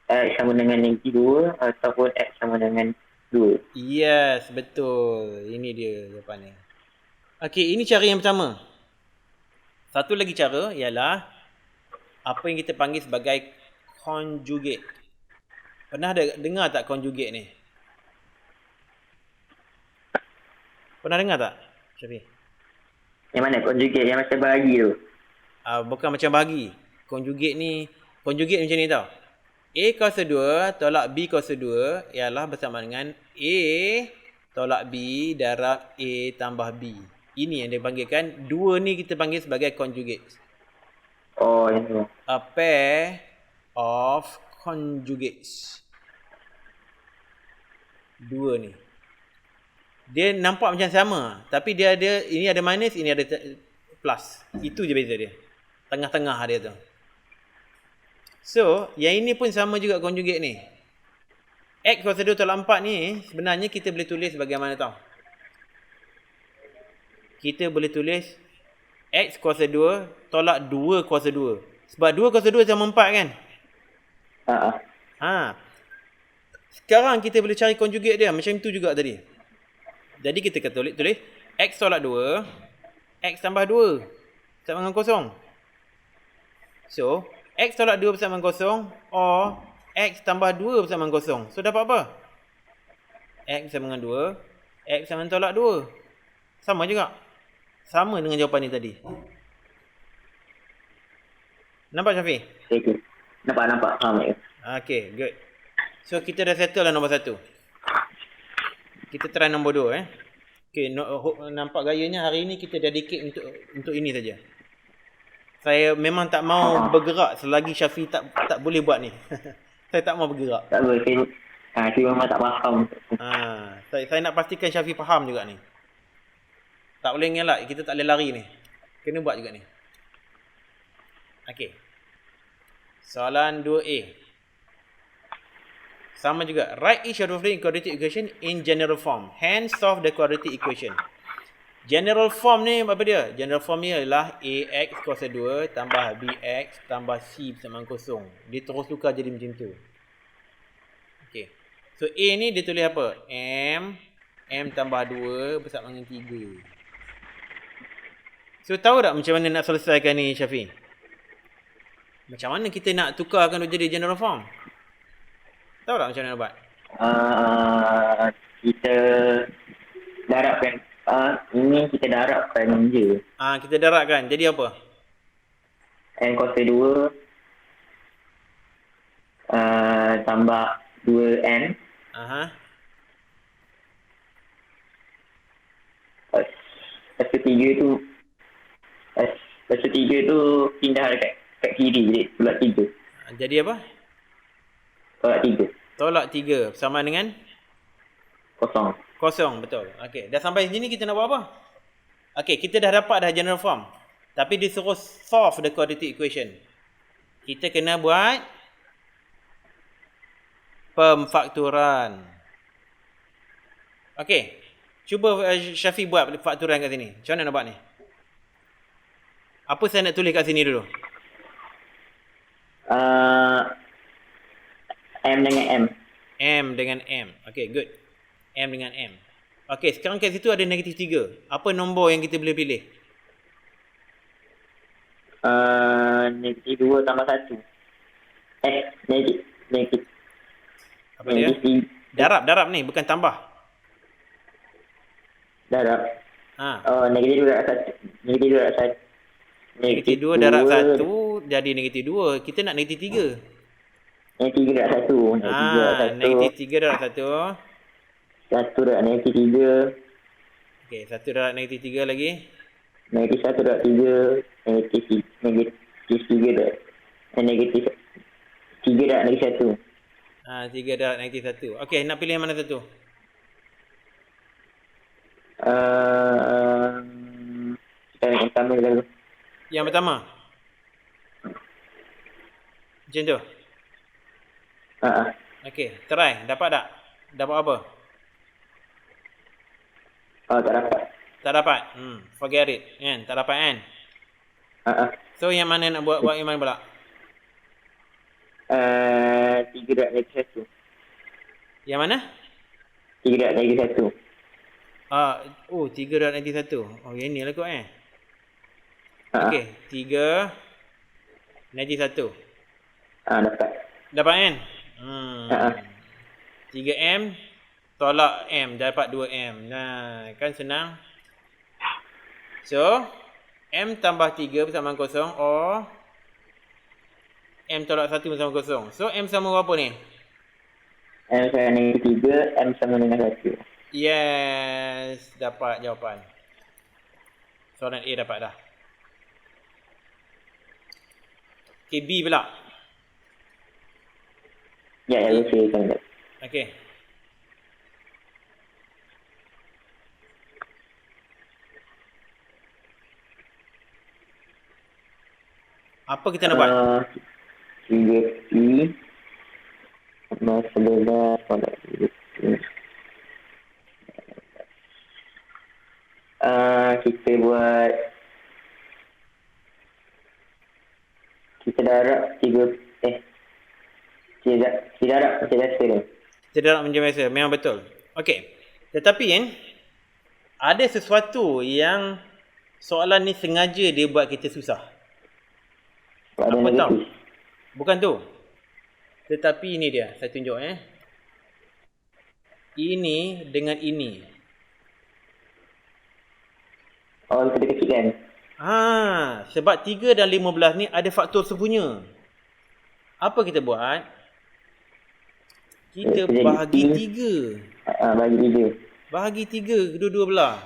S2: X sama dengan negatif 2 ataupun X sama dengan 2.
S1: Yes, betul. Ini dia jawapannya. Okey, ini cara yang pertama. Satu lagi cara ialah apa yang kita panggil sebagai conjugate. Pernah dengar tak conjugate ni? Pernah dengar tak, Syafiq?
S2: Yang mana conjugate? Yang macam bahagi tu?
S1: Bukan macam bahagi. Conjugate macam ni tau. A kuasa 2 tolak B kuasa 2 ialah bersama dengan A tolak B darab A tambah B. Ini yang dipanggilkan, dua ni kita panggil sebagai conjugate.
S2: Yang tu.
S1: A pair of conjugates. Dua ni. Dia nampak macam sama, tapi dia ada, ini ada minus, ini ada plus. Itu je beza dia. Tengah-tengah dia tu. So, yang ini pun sama juga conjugate ni. X kuasa 2 tolak 4 ni, sebenarnya kita boleh tulis bagaimana tau? Kita boleh tulis X kuasa 2 tolak 2 kuasa 2. Sebab 2 kuasa 2 sama 4 kan? Sekarang kita boleh cari conjugate dia. Macam tu juga tadi. Jadi kita akan tulis X tolak 2. X tambah 2. Bersama dengan kosong. So, X tolak 2 bersama dengan kosong. Or X tambah 2 bersama dengan kosong. So, dapat apa? X bersama dengan 2. X sama dengan tolak 2. Sama juga. Sama dengan jawapan ni tadi. Nampak Syafiq?
S2: Okay. Nampak. Faham ya?
S1: Okay, good. So, kita dah settle lah nombor 1. Kita try nombor 2 Okay, nampak gayanya hari ni kita dedicate untuk ini saja. Saya memang tak mau bergerak selagi Syafiq tak boleh buat ni. Saya tak mau bergerak.
S2: Tak boleh. Saya memang tak faham.
S1: Saya nak pastikan Syafiq faham juga ni. Tak boleh ngelak, kita tak boleh lari ni. Kena buat juga ni. Okey. Soalan 2A. Sama juga. Write each of the following quadratic equation in general form. Hence solve the quadratic equation. General form ni apa dia? General form ni adalah AX kuasa 2 tambah BX tambah C bersama kosong. Dia terus tukar jadi macam tu. Okey. So A ni dia tulis apa? M tambah 2 bersama dengan 3. So tahu tak macam mana nak selesaikan ni Syafiq? Macam mana kita nak tukarkan jadi general form? Tahu tak macam mana nak buat?
S2: Kita darabkan. Ini kita darabkan je.
S1: Kita darabkan. Jadi apa?
S2: N kuasa 2 tambah 2N lepas tu 3 tu pindah kat kiri, jadi tolak 3.
S1: Jadi apa?
S2: Tolak 3.
S1: Tolak 3 sama dengan
S2: Kosong.
S1: kosong, betul. Okey, dah sampai sini kita nak buat apa? Okey, kita dah dapat dah general form. Tapi disuruh solve the quadratic equation. Kita kena buat pemfakturan. Okey. Cuba Syafiq buat fakturan kat sini. Macam mana nak buat ni? Apa saya nak tulis kat sini dulu?
S2: M dengan M.
S1: M dengan M. Okey, good. M dengan M. Okey, sekarang kat situ ada negatif 3. Apa nombor yang kita boleh pilih?
S2: Negatif 2 tambah 1. Negatif.
S1: Apa dia? Darab ni, bukan tambah.
S2: Darab.
S1: Ha.
S2: Negatif 2 darab 1. Negatif 2 darab 1.
S1: Negatif 2 darab 1 jadi negatif 2. Kita nak negatif 3.
S2: Negatif 3 darab 1.
S1: Negatif 3 darab 1.
S2: 1 darab negatif 3.
S1: Okey, 1 darab negatif 3 lagi.
S2: Negatif 1 darab 3. Negatif 3 darab negatif 3 darab negatif 1.
S1: 3 darab negatif 1. Okey, nak pilih yang mana satu?
S2: Yang pertama dulu.
S1: Yang pertama. Macam tu. Okey, try. Dapat tak? Dapat apa?
S2: Tak dapat.
S1: Tak dapat. Forget it. Kan? Tak dapat kan? So yang mana nak buat yang mana pula?
S2: 3 darab negatif 1.
S1: Yang mana?
S2: 3 darab negatif 1.
S1: 3 darab negatif 1. Oh, yang ni lah kot Okey, 3 negatif 1.
S2: Dapat.
S1: Dapat kan? 3M tolak M dapat 2M. Nah, kan senang. So, M tambah 3 bersama kosong or M tolak 1 bersama kosong. So, M sama berapa ni?
S2: M sama negatif 3, M sama dengan 1.
S1: Yes, dapat jawapan. Soalan A dapat dah. Okay, B pula.
S2: Ya, saya akan dapat.
S1: Okay. Apa kita nak buat?
S2: 3P sama 11 tolak 3P. Kita buat, kita darab 3 kita darab macam biasa dah.
S1: Kita darab macam biasa, memang betul. Okey. Tetapi ada sesuatu yang soalan ni sengaja dia buat kita susah.
S2: Apa
S1: tahu? Bukan tu. Tetapi ini dia, saya tunjuk Ini dengan ini.
S2: Kita kecilkan.
S1: Sebab 3 dan 15 ni ada faktor sepunya. Apa kita buat? Kita bahagi 3. Bahagi 3 kedua-dua belah.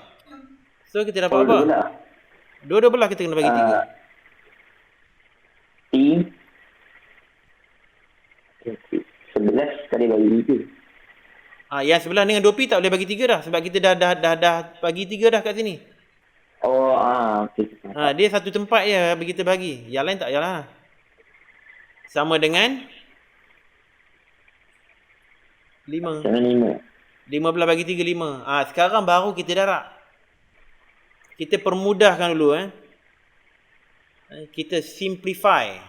S1: So kita dapat apa? Dua-dua belah kita kena bagi 3.
S2: P 11 kali bagi 3.
S1: Yang sebelah dengan 2P tak boleh bagi 3 dah. Sebab kita dah bagi 3 dah kat sini.
S2: Okay.
S1: Dia satu tempat je kita bagi. Yang lain tak payahlah. Sama dengan 5. 15 bagi 3, 5. Sekarang baru kita darab. Kita permudahkan dulu. Kita simplify.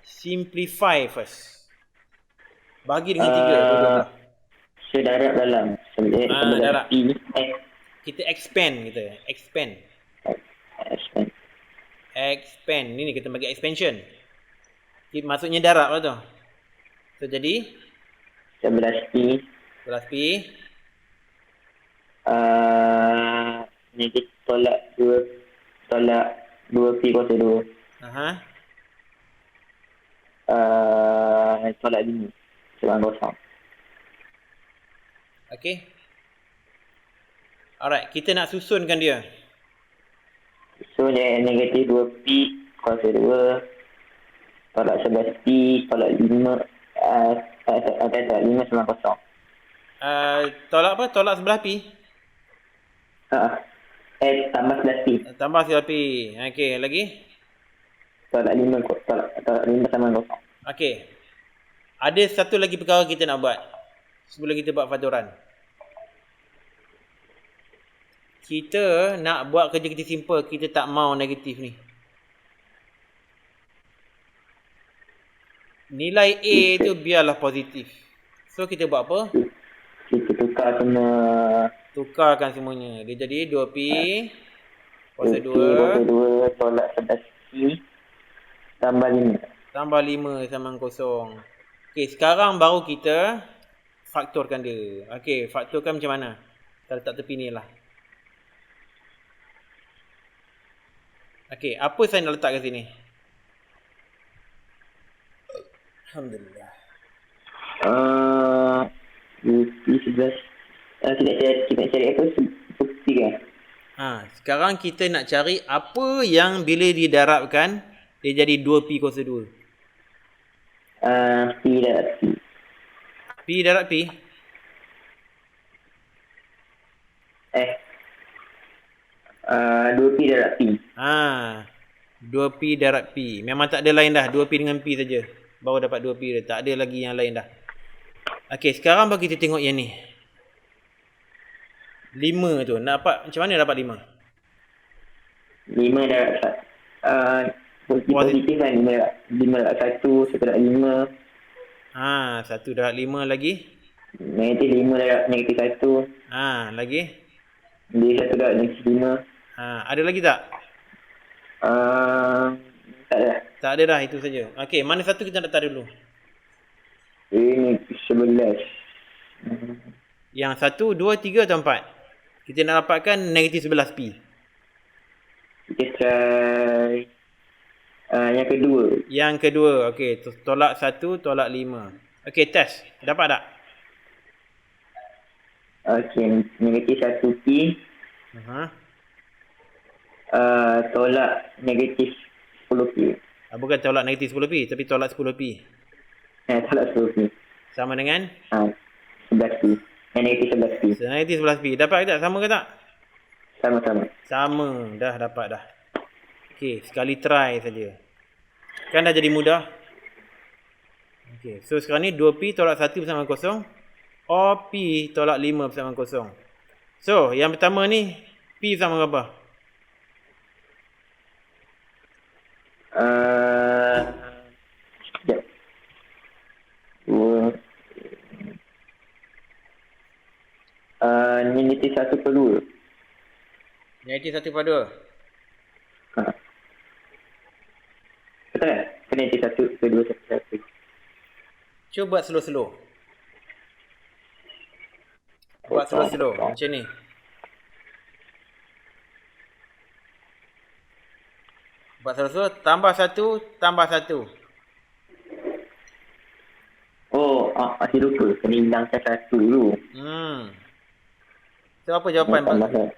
S1: Simplify first. Bagi dengan 3.
S2: Saya darab dalam.
S1: Darab.
S2: P ni.
S1: Kita expand kita. Expand. Ni kita bagi expansion. Maksudnya darab lah tu. So jadi
S2: 11P.
S1: 11P.
S2: Ni kita tolak 2P kuasa 2. Tolak 5. Sebab kosong.
S1: Okay. Alright, kita nak susunkan dia.
S2: So negatif 2P kuasa 2 tolak 11P tolak 5 tolak 5 sama kosong.
S1: Tolak apa? Tolak sebelah pi?
S2: Tambah 11P
S1: Tambah sebelah pi. Okey, lagi?
S2: tolak 5 sama kosong.
S1: Okey. Ada satu lagi perkara kita nak buat sebelum kita buat faktoran. Kita nak buat kerja kita simple, kita tak mau negatif ni. Nilai A tu biarlah positif. So kita buat apa?
S2: Kita tukar semua.
S1: Tukarkan semuanya. Dia jadi 2P kuasa
S2: 2P kuasa 2 tolak 11P tambah 5.
S1: Tambah 5 sama kosong. Okey, sekarang baru kita faktorkan dia. Okey, faktorkan macam mana? Kita letak tepi ni lah. Okey, apa saya nak letak kat sini? Alhamdulillah.
S2: 2P 11. Kita cari apa? Bukti kan?
S1: Sekarang kita nak cari apa yang bila didarabkan dia jadi 2P kuasa 2.
S2: P darab P.
S1: P darab P?
S2: 2P darab P.
S1: 2P darab P. Memang tak ada lain dah. 2P dengan P saja. Baru dapat 2P dia. Tak ada lagi yang lain dah. Okey, sekarang bagi kita tengok yang ni. 5 tu. Nak dapat, macam mana dapat 5?
S2: 5 darab positif kan. 5 darab 1, 1 darab 5.
S1: 1 darab 5 lagi.
S2: Negatif 5 darab negatif 1.
S1: Lagi.
S2: Dia 1 darab negatif 5.
S1: Ada lagi tak?
S2: Tak ada.
S1: Tak ada dah, itu saja. Okey, mana satu kita nak letak dulu?
S2: Ini 11.
S1: Yang 1, 2, 3 atau 4? Kita nak dapatkan negatif 11P.
S2: Kita try yang kedua.
S1: Yang kedua, okey. Tolak 1, tolak 5. Okey, test. Dapat tak?
S2: Okey, negatif 1P. Tolak negatif 10P.
S1: Bukan tolak negatif 10P, tapi tolak 10P.
S2: Tolak 10P.
S1: Sama dengan?
S2: 11P. Negatif 11P.
S1: Negatif 11P. Dapat ke tak? Sama ke tak?
S2: Sama-sama.
S1: Sama. Dah dapat dah. Okey, sekali try saja. Kan dah jadi mudah. Okey, so sekarang ni 2P tolak 1 bersama kosong. Or P tolak 5 bersama kosong. So, yang pertama ni, P sama berapa?
S2: Sekejap. 2. Negatif 1/2.
S1: Negatif 1/2.
S2: Betul kan? Kan negatif 1/2 1/1.
S1: Cuba buat slow-slow. Buat slow-slow. Macam ni. Buat slow-slow. Tambah 1, tambah 1.
S2: Masih lupa. Kena hilangkan 1 dulu.
S1: So, apa jawapan?
S2: Tambah 1/2.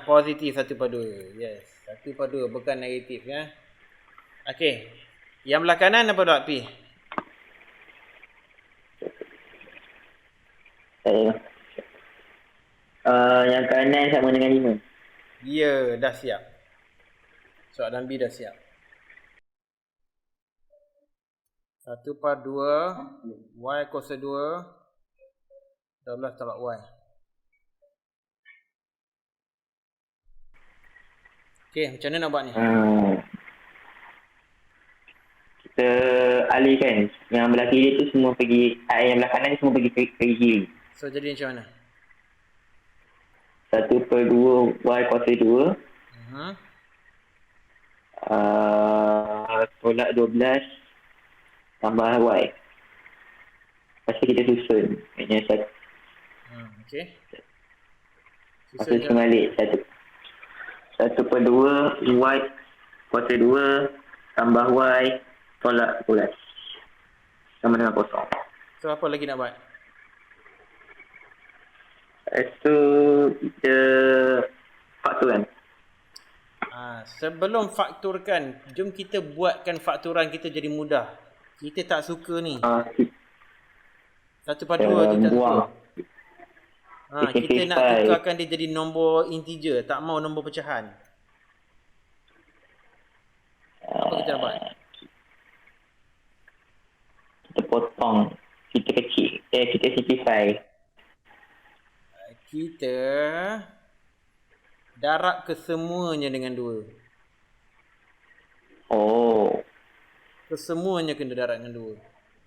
S1: Positif 1/2. Yes. 1/2 bukan negatif ya. Okey. Yang belah kanan apa dot P?
S2: Yang kanan sama dengan 5.
S1: Ya, dah siap. Soalan B dah siap. 1/2 Y kuasa 2 12 tolak Y. Okey, macam mana nak buat ni?
S2: Kita alihkan. Yang belah kiri tu semua pergi, yang belah kanan semua pergi ke kiri.
S1: So, jadi macam mana?
S2: 1/2 Y kuasa 2. Tolak 12 tambah Y. Lepas tu kita susun. Maksudnya
S1: okey.
S2: Susun balik. 1/2 Y kuasa 2 tambah Y tolak 12. Sama dengan kosong.
S1: So, apa lagi nak buat?
S2: Lepas tu kita fakturkan.
S1: Sebelum fakturkan, jom kita buatkan fakturan kita jadi mudah. Kita tak suka ni.
S2: Kita
S1: 1/2 tu tak suka.
S2: buang.
S1: Kita nak
S2: simplify.
S1: tukarkan dia jadi nombor integer, tak mau nombor pecahan. Apa kita nak buat?
S2: Kita potong. Kita kecil. Kita simplify.
S1: Kita darab kesemuanya dengan 2.
S2: Oh.
S1: Kesemuanya kena darab dengan 2.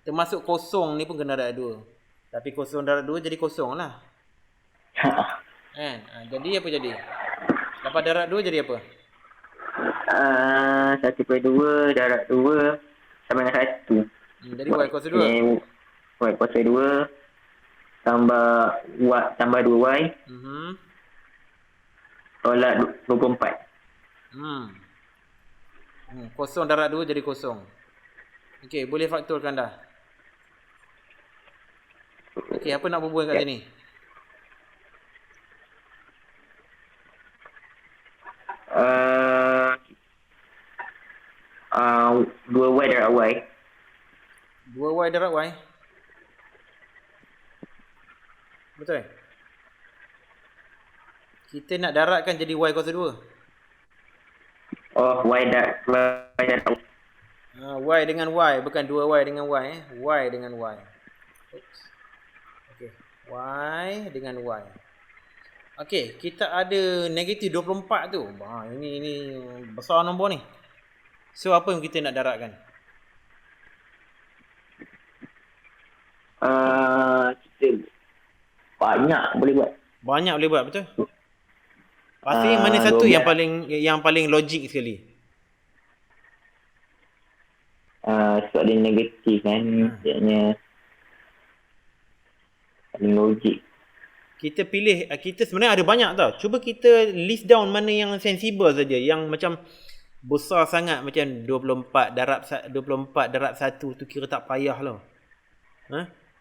S1: Termasuk kosong ni pun kena darab 2. Tapi kosong darab 2 jadi kosong lah. Kan? Jadi apa jadi? Lepas darab 2 jadi apa?
S2: 1/2 darab 2 sama dengan 1.
S1: Jadi y kuasa 2.
S2: Y kuasa 2 tambah 2y tolak 24.
S1: Kosong darab 2 jadi kosong. Okey, boleh fakturkan dah. Okey, apa nak berbual kat sini?
S2: Uh, 2y darab y.
S1: 2y darab y. Betul? Kita nak darabkan jadi y kuasa 2.
S2: Oh, y darab
S1: Y dengan y, bukan 2y dengan y. Y dengan y. Oops. Okey, y dengan y. Okey, kita ada negatif 24 tu. Ini besar nombor ni. So apa yang kita nak darabkan?
S2: Kita banyak boleh buat.
S1: Banyak boleh buat, betul? Pasti mana satu
S2: 12.
S1: yang paling logik sekali?
S2: Sebab dia negatif kan. Maksudnya paling logik.
S1: Kita pilih, kita sebenarnya ada banyak tau. Cuba kita list down mana yang sensible saja, yang macam besar sangat, macam 24 darab 1 tu kira tak payah lah.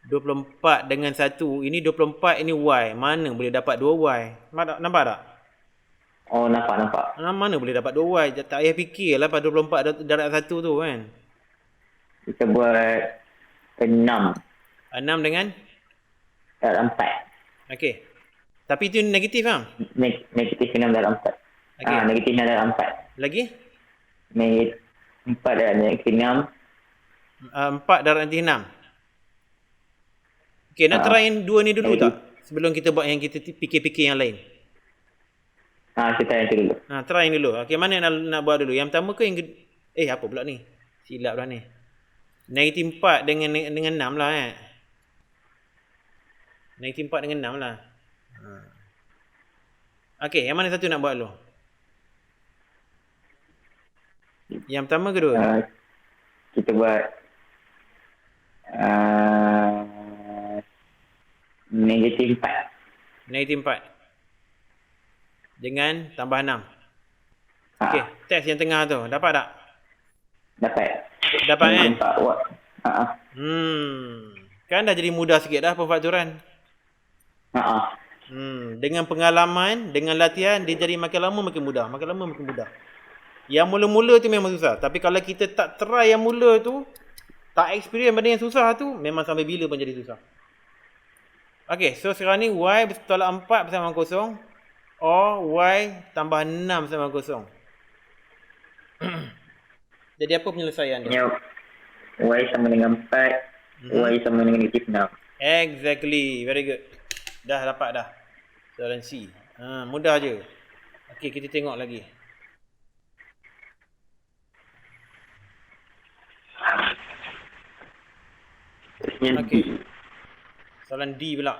S1: 24 dengan 1, ini 24, ini y. Mana boleh dapat 2y? Nampak tak?
S2: Oh, nampak.
S1: Mana boleh dapat 2y? Tak payah fikirlah pada 24 darab 1 tu kan.
S2: Kita buat 6
S1: dengan
S2: darab 4.
S1: Okey. Tapi itu negatif kan?
S2: Negatif 6 darab 4.
S1: Okey.
S2: Negatif 6 darab 4.
S1: Lagi?
S2: Negatif 4 darab negatif 6.
S1: 4 darab negatif 6. Okey, nak try yang 2 ni dulu tak? Sebelum kita buat yang kita fikir-fikir yang lain.
S2: Kita try yang tu dulu.
S1: Try yang dulu. Okey, mana nak buat dulu? Yang pertama ke yang apa pula ni? Silap dah ni. Negatif 4 dengan 6 lah Negatif 4 dengan 6 lah. Okey, yang mana satu nak buat dulu? Yang pertama ke dua?
S2: Kita buat negatif 4.
S1: Negatif 4. Dengan tambah 6. Okey, test yang tengah tu. Dapat tak?
S2: Dapat
S1: kan? Kan dah jadi mudah sikit dah pemfakturan. Dengan pengalaman, dengan latihan, dia jadi makin lama makin mudah. Makin lama makin mudah. Yang mula-mula tu memang susah. Tapi kalau kita tak try yang mula tu, tak experience benda yang susah tu, memang sampai bila pun jadi susah. Okey, so sekarang ni y tolak 4 bersama kosong. Or y tambah 6 bersama kosong. Jadi apa penyelesaian dia?
S2: Y sama dengan 4. Y sama dengan negatif 6.
S1: Exactly. Very good. Dah dapat dah. Soalan C. Mudah je. Okey, kita tengok lagi. Okey. Soalan D pula.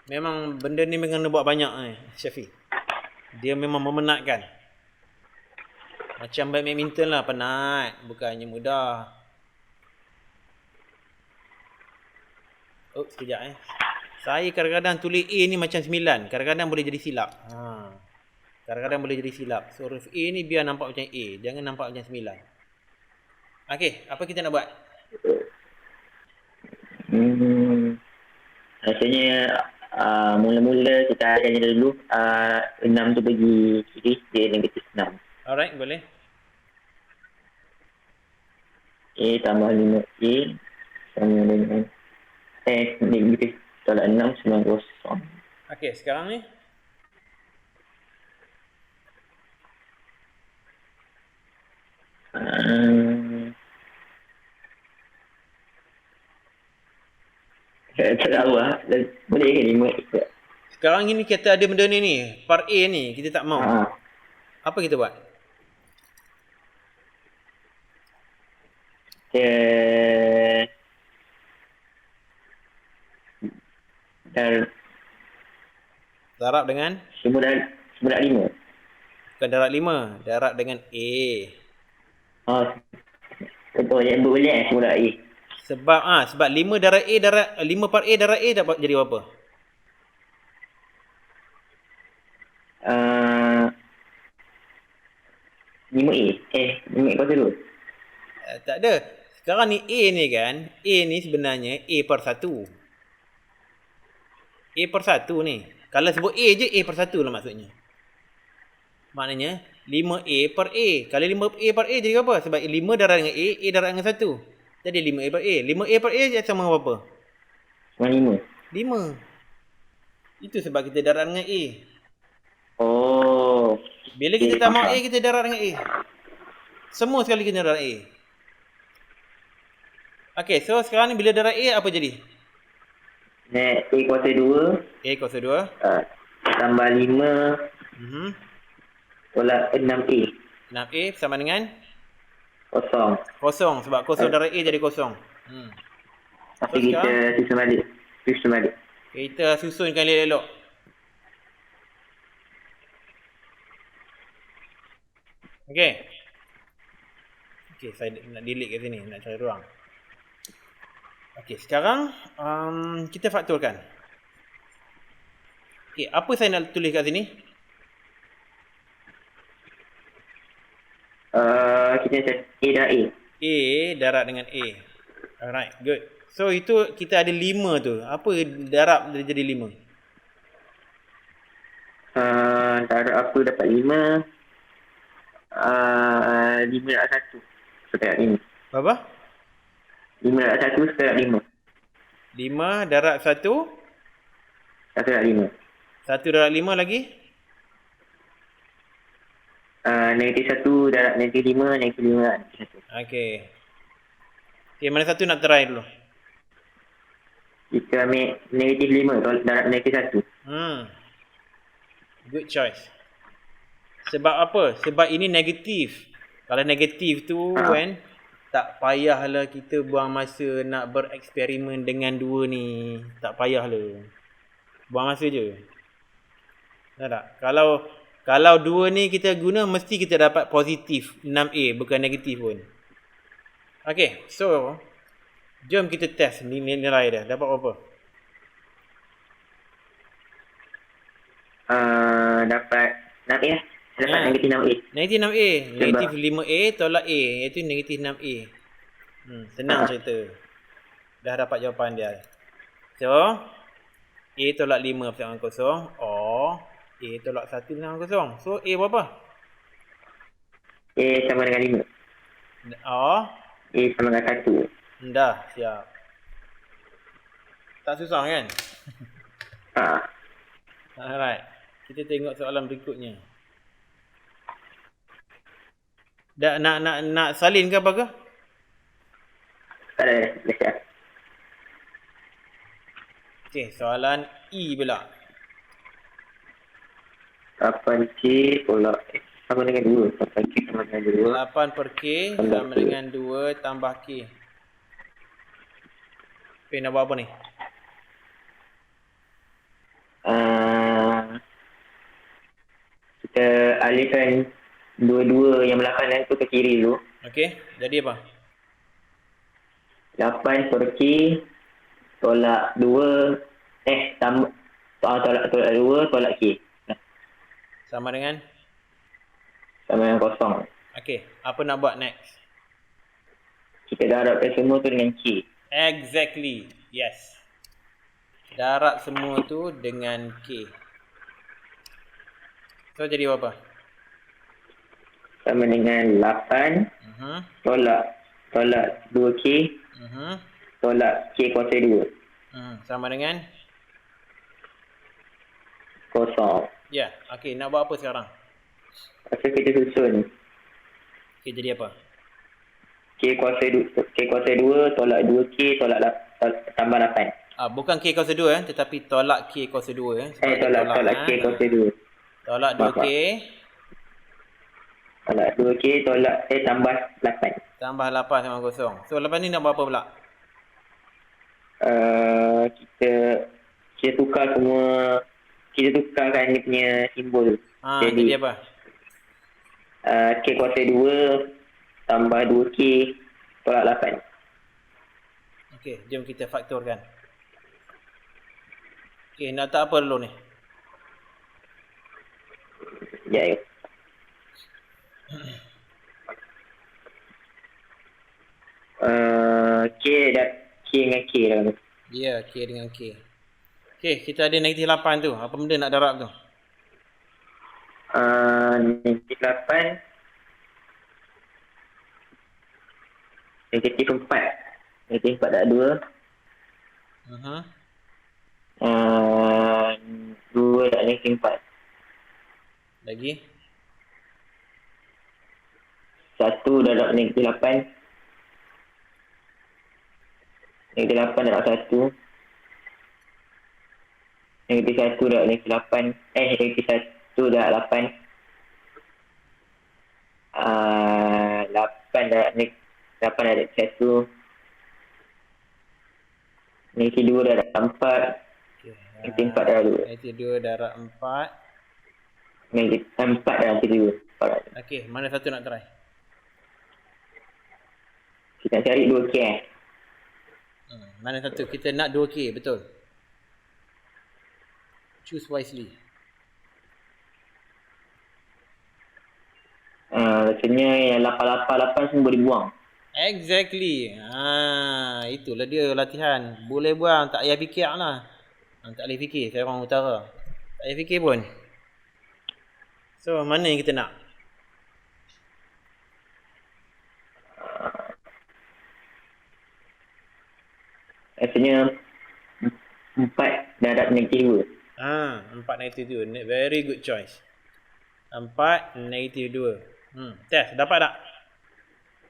S1: Memang benda ni memang kena buat banyak Syafiq. Dia memang memenatkan. Macam badminton lah, penat. Bukannya mudah. Sekejap Saya kadang-kadang tulis A ni macam 9. Kadang-kadang boleh jadi silap. Kadang-kadang boleh jadi silap. So huruf A ni biar nampak macam A. Jangan nampak macam 9. Okey, apa kita nak buat?
S2: Rasanya mula-mula kita tanya dulu 6 tu bagi kiri, dia negatif 6.
S1: Alright, boleh.
S2: A tambah 5A sama dengan negatif tolak 6 sama kosong.
S1: Okey, sekarang ni.
S2: Tak tahu lah. Boleh ke 5?
S1: Sekarang ini kita ada benda ni. Part A ni kita tak mau. Apa kita buat? Darab dengan?
S2: Semua dah 5.
S1: Bukan darab 5. Darab dengan A.
S2: Betul. Yang boleh semua dah A.
S1: Sebab 5 darab A, 5 part A darab A dapat jadi apa?
S2: 5A. 5A kau dulu.
S1: Tak ada. Sekarang ni A ni kan. A ni sebenarnya A per 1. A per 1 ni. Kalau sebut A je A per 1 lah maksudnya. Maknanya 5A per A. Kalau 5A per A jadi apa? Sebab 5 darab dengan A darab dengan 1. Jadi 5A per A. 5A per A sama dengan apa?
S2: Sama 5.
S1: 5. Itu sebab kita darab dengan A.
S2: Oh.
S1: Bila kita tak mau A, kita darab dengan A. Semua sekali kita darab A. Okay, so sekarang ni bila darab A, apa jadi?
S2: A kuasa 2.
S1: A kuasa 2.
S2: Tambah 5. Tolak 6A.
S1: 6A sama dengan?
S2: Kosong.
S1: Kosong. Sebab kosong darab A jadi kosong.
S2: Tapi so, kita susun balik.
S1: Kita susunkan elok-elok. Okay. Okay, saya nak delete kat sini. Nak cari ruang. Okay, sekarang kita faktorkan. Okay, apa saya nak tulis kat sini?
S2: Kita cari A darab A.
S1: A darab dengan A. Alright, good. So, itu kita ada 5 tu. Apa darab dia jadi 5?
S2: Darab aku dapat 5. 5 darab 1 sekarang ini.
S1: Berapa?
S2: 5 darab 1 sekarang 5.
S1: 5 darab 1?
S2: 1 darab 5.
S1: 1 darab 5 lagi?
S2: Negatif 1 darab negatif 5, negatif 5 darab negatif 1.
S1: Okay. Okay, mana satu nak try dulu?
S2: Kita ambil negatif 5 darab negatif 1.
S1: Good choice. Sebab apa? Sebab ini negatif. Kalau negatif tu kan, tak payahlah kita buang masa nak bereksperimen dengan 2 ni. Tak payahlah. Buang masa je. Tahu tak? Kalau 2 ni kita guna, mesti kita dapat positif 6A, bukan negatif pun. Okay, so jom kita test nilai dia. Dapat berapa?
S2: Dapat 6A. Dapat negatif 6A.
S1: Negatif 6A. Negatif 5A tolak A. Iaitu negatif 6A. Senang cerita. Dah dapat jawapan dia. So, A tolak 5 bersama kosong. Or, A tolak 1 bersama kosong. So, A berapa?
S2: A sama dengan 5.
S1: Oh.
S2: A sama dengan 1.
S1: Dah, siap. Tak susah kan? Alright. Kita tengok soalan berikutnya. Dah nak salin ke apa ke?
S2: Tak ada, dah siap.
S1: Okey, soalan E pula.
S2: 8K tolak X sama dengan 2. 8K sama dengan 2.
S1: 8 per K sama dengan 2 tambah K. Okay, nak buat apa ni?
S2: Kita alihkan dua-dua yang belah kanan tu ke kiri dulu.
S1: Okey, jadi apa?
S2: 8 per K tolak 2 tolak 2 tolak K.
S1: Sama dengan?
S2: Sama dengan kosong.
S1: Okey, apa nak buat next?
S2: Kita darabkan semua tu dengan K.
S1: Exactly. Yes. Darab semua tu dengan K. So jadi berapa?
S2: Sama dengan 8
S1: Mhm.
S2: tolak 2K
S1: Mhm.
S2: tolak K kuasa 2.
S1: Sama dengan?
S2: Kosong.
S1: Ya. Okey, nak buat apa sekarang?
S2: Lepas tu kita susun.
S1: Okey, jadi apa?
S2: K kuasa 2 tolak 2K tambah 8.
S1: Bukan K kuasa 2 tetapi tolak K kuasa 2 sebab ada
S2: Tolak K kuasa 2.
S1: Tolak
S2: Maaf.
S1: 2K
S2: Tolak 2K tambah 8.
S1: tambah 8 sama kosong. So lepas ni nak buat apa pula?
S2: Kita tukar semua. Kita tukarkan dia punya simbol.
S1: Jadi apa?
S2: K kuasa 2 tambah 2K tolak 8.
S1: Okey, jom kita faktorkan. Okey, nak tak apa dulu ni?
S2: Ya. K dengan K lah.
S1: Ya, K dengan K. Okey, kita ada negatif 8 tu. Apa benda nak darab tu?
S2: Negatif 8. Negatif 4. Negatif 4 tak 2. 2 tak negatif 4.
S1: Lagi?
S2: 1 darab negatif 8. Negatif 8 darab 1. Negatif 1 darab negatif 8. Negatif 1 darab 8. 8 darab negatif 1. Negatif 2 darab 4. Negatif 4 darab 2.
S1: Negatif 2 darab 4.
S2: Negatif 4 darab negatif 2.
S1: Okey, mana satu nak try?
S2: Kita nak cari 2K.
S1: Mana satu? Kita nak 2K, betul. Choose wisely.
S2: Rasanya yang 888 semua boleh buang.
S1: Exactly. Itulah dia latihan. Boleh buang, tak payah fikir lah. Tak boleh fikir, saya orang utara. Tak payah fikir pun. So, mana yang kita nak?
S2: Rasanya 4 darab negatif 2.
S1: 4 negatif 2. Very good choice. 4 negatif 2. Test, dapat tak?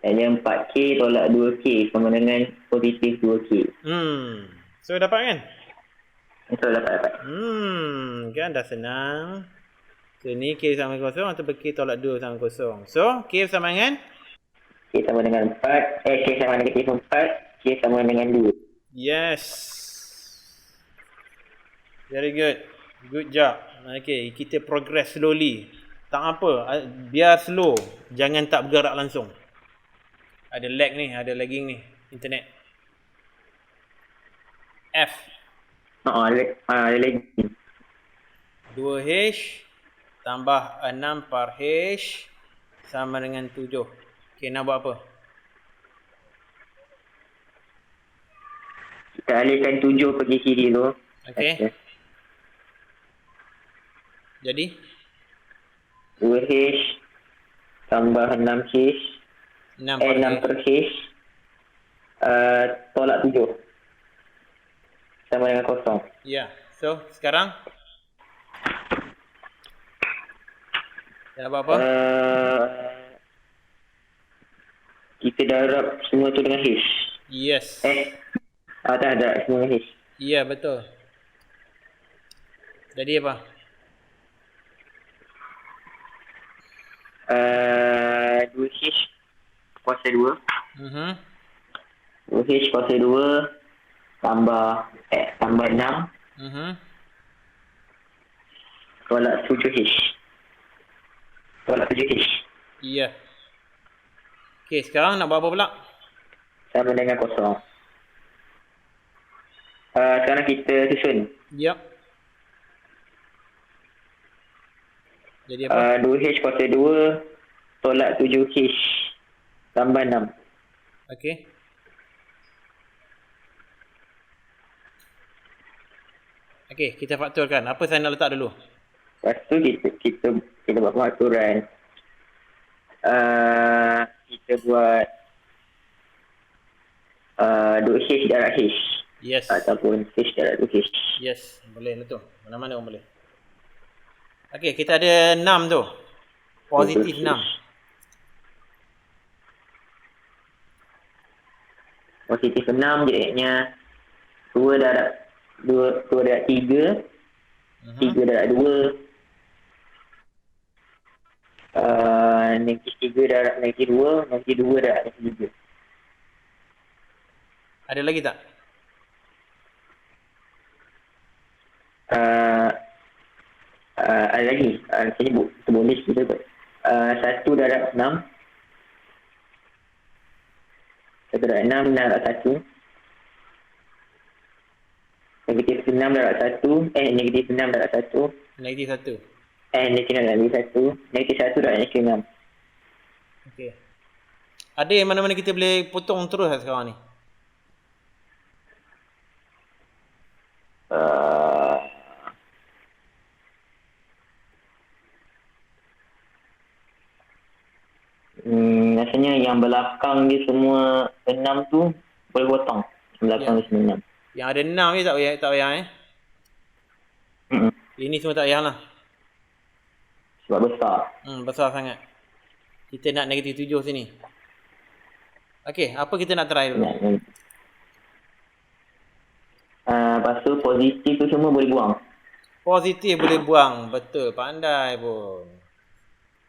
S2: Hanya 4K tolak 2K sama dengan positif 2K.
S1: So, dapat kan?
S2: Betul, dapat.
S1: Kan dah senang. So, ni K sama dengan kosong atau K tolak 2 sama kosong. So, K sama dengan?
S2: K sama dengan 4. K sama dengan negatif 4. K sama dengan 2.
S1: Yes. Very good. Good job. Okay, kita progress slowly. Tak apa, biar slow. Jangan tak bergerak langsung. Ada lag ni, ada lagging ni. Internet. F.
S2: Ada lagi.
S1: 2H tambah 6 par H sama dengan 7. Okay, nak buat apa?
S2: Kita alihkan 7 pergi kiri tu.
S1: Okay. Jadi?
S2: 2H tambah 6H. 6 per H. Tolak 7. Sama dengan kosong.
S1: Ya. So, sekarang? Kita nak buat apa?
S2: Kita darab semua tu dengan H.
S1: Yes.
S2: Tak ada semua dengan H.
S1: Ya, betul. Jadi apa?
S2: 2H kuasa 2. 2H kuasa 2 tambah 6 tolak 7H. Tolak 7H.
S1: Iya. Okey, sekarang nak buat apa pula?
S2: Sama dengan kosong. Sekarang kita susun.
S1: Yep. Jadi apa?
S2: 2H kuasa 2 tolak 7H tambah 6.
S1: Okey. Okey, kita fakturkan. Apa saya nak letak dulu?
S2: Lepas tu kita buat pengaturan. Kita buat 2H darab H.
S1: Yes.
S2: Ataupun H darab 2H.
S1: Yes, boleh lah tu. Mana-mana pun boleh. Okey, kita ada 6 tu. Positif 6.
S2: Positif 6 jadinya 2 darab 3, 3 darab 2, negatif 3 darab negatif 2, negatif 2 darab negatif 3.
S1: Ada lagi tak?
S2: Ada lagi. Saya sebut. Kita boleh kita buat. 1 darab 6. 1 darab 6 darab 1. Negatif 6 darab 1. Negatif 6 darab 1.
S1: Negatif 1.
S2: Negatif 6 darab 1. Negatif 1 darab negatif 6.
S1: Okey. Ada yang mana-mana kita boleh potong terus lah sekarang ni?
S2: Rasanya yang belakang dia semua 6 tu boleh potong. Yang belakang dia semua 6.
S1: Yang ada 6 je tak payah Ini semua tak payah lah.
S2: Sebab besar.
S1: Besar sangat. Kita nak negatif 7 sini. Okey, apa kita nak try dulu?
S2: Lepas tu positif tu semua boleh buang.
S1: Positif boleh buang. Betul, pandai pun.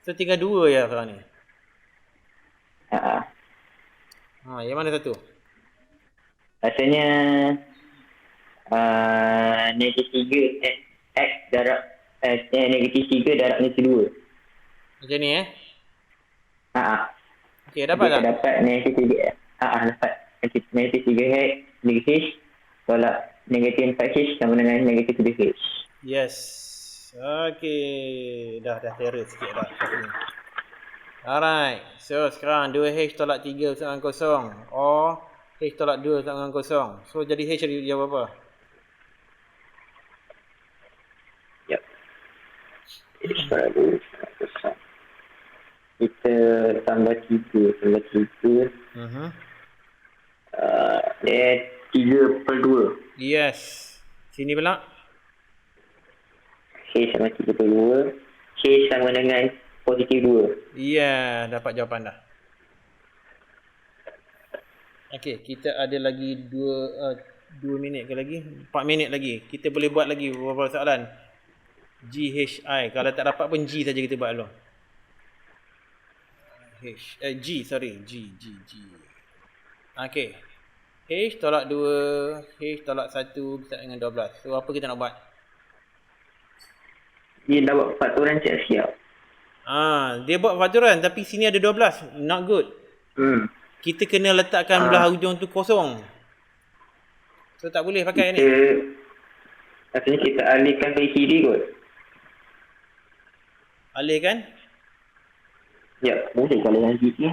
S1: So tinggal 2 je sekarang ni. Yang mana satu?
S2: Rasanya negatif 3 X darab negatif 3 darab negatif 2.
S1: Macam ni Okey,
S2: Dapat
S1: tak?
S2: Dapat negatif 3 dapat negatif 3H negatif H tolak negatif 4H sama dengan negatif 3H.
S1: Yes. Okey, dah terror sikit dah ni. Alright. So sekarang 2H tolak 3 sama dengan kosong. Or H tolak 2 sama dengan kosong. So jadi H jawab apa?
S2: Yep. Kita tambah 3. Dia 3/2.
S1: Yes. Sini pula.
S2: H sama 3/2. H sama dengan positif 2.
S1: Ya, dapat jawapan dah. Okey, kita ada lagi 2 minit ke lagi? 4 minit lagi. Kita boleh buat lagi beberapa soalan. GHI. Kalau tak dapat pun G saja kita buat dulu. G. Okey. H tolak 2, H tolak 1 bisa dengan 12. So apa kita nak buat?
S2: Dia dah buat fakturan siap-siap.
S1: Dia buat fakturan tapi sini ada 12. Not good. Kita kena letakkan belah hujung tu kosong. So tak boleh pakai ni.
S2: Rasanya kita alihkan ke kiri kot.
S1: Alihkan?
S2: Ya, boleh kalau yang kiri.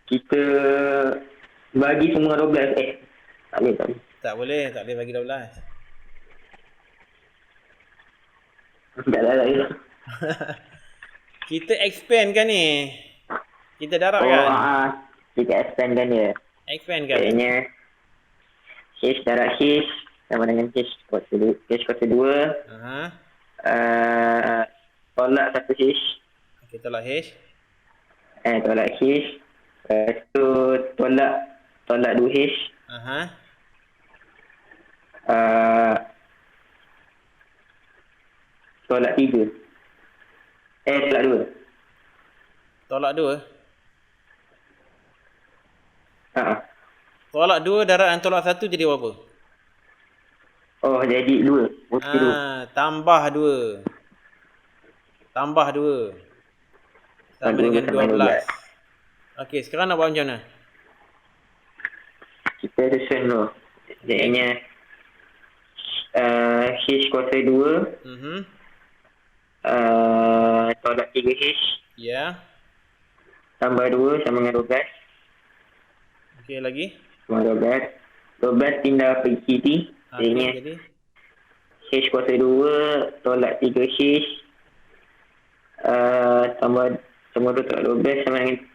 S2: Kita bagi semua 12. Tak boleh.
S1: Tak boleh bagi 12.
S2: Tak ada.
S1: Kita expand kan ni. Kita darab kan?
S2: Kita expand kan dia.
S1: Expand kan?
S2: Kayaknya H darab H sama dengan H kuasa 2. Tolak 1H.
S1: Kita tolak H.
S2: Tolak H. Lepas tu tolak 2H. Tolak 3. Tolak 2.
S1: Tolak 2? Tolak 2 darab dan tolak 1 jadi apa?
S2: Oh, jadi 2.
S1: Tambah 2. Tambah 2. Sama dengan 12. Okey, sekarang nak buat macam mana?
S2: Kita susun dulu. Jadinya H kuasa 2. Tolak 3H.
S1: Ya.
S2: Tambah 2 sama dengan 12.
S1: Okey, lagi.
S2: Tambah 12. 12 pindah pergi kiri.
S1: Okey,
S2: Jadinya
S1: jadi.
S2: H kuasa 2 tolak 3H. Tambah tu tolak 12 sama dengan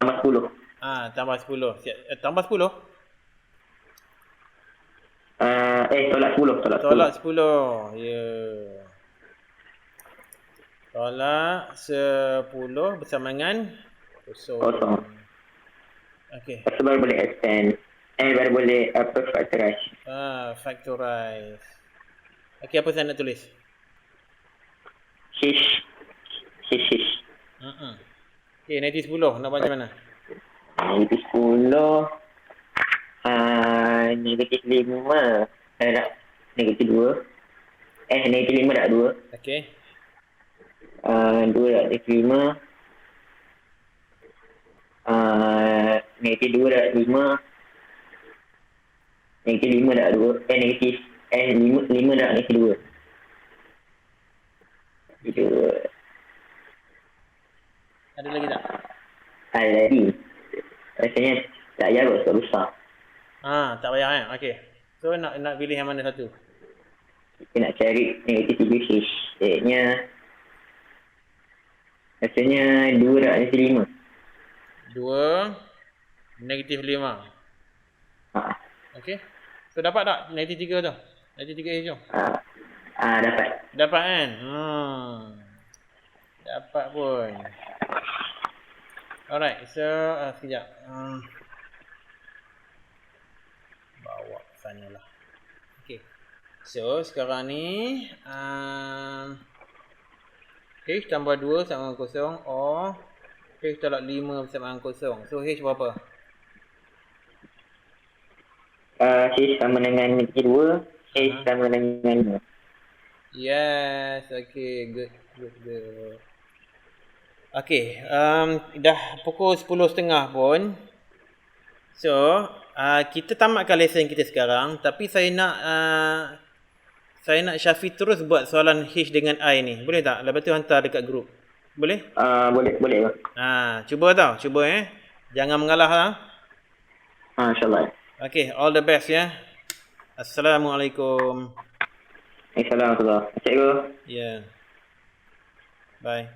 S2: tambah 10.
S1: Tambah 10. Siap. Tambah 10.
S2: Tolak 10. Tolak 10.
S1: Tolak 10. Ya. Tolak 10 bersama dengan kosong.
S2: Kosong.
S1: Okey.
S2: Lepas tu baru boleh expand. Baru boleh factorize.
S1: Factorize. Okey, apa saya nak tulis?
S2: H.
S1: Okey, negatif 10. Nak buat macam mana?
S2: Negatif 10. Negatif 5. Negatif 2. Negatif 5 dah 2.
S1: Okey.
S2: 2 dah negatif 5. Negatif 2 dah 5. Negatif 5 dah 2. Negatif 5 dah negatif 2. Itu
S1: Ada lagi tak?
S2: ada lagi. Rasanya tak payah kot sebab besar.
S1: Tak payah Okey. So nak pilih yang mana satu?
S2: Kita nak cari negatif 3H. Rasanya 2 dah negatif 5.
S1: 2 negatif 5. Okey. So dapat tak negatif 3 tu? Negatif 3H tu?
S2: Dapat.
S1: Dapat kan? Dapat pun. Alright, so sekejap. Bawa sana lah. Okay. So sekarang ni H tambah 2 sama dengan kosong, or H tolak 5 bersama dengan kosong. So H berapa?
S2: H sama dengan negatif 2. H sama dengan 5.
S1: Yes, okay, good. Okay, dah pukul 10.30 pun. So, kita tamatkan lesson kita sekarang. Tapi saya nak Syafiq terus buat soalan H dengan I ni. Boleh tak? Lepas tu hantar dekat grup. Boleh?
S2: Boleh.
S1: Cuba tau. Jangan mengalah lah.
S2: InsyaAllah.
S1: Okay, all the best ya. Assalamualaikum.
S2: Assalamualaikum. Cikgu.
S1: Yeah. Bye.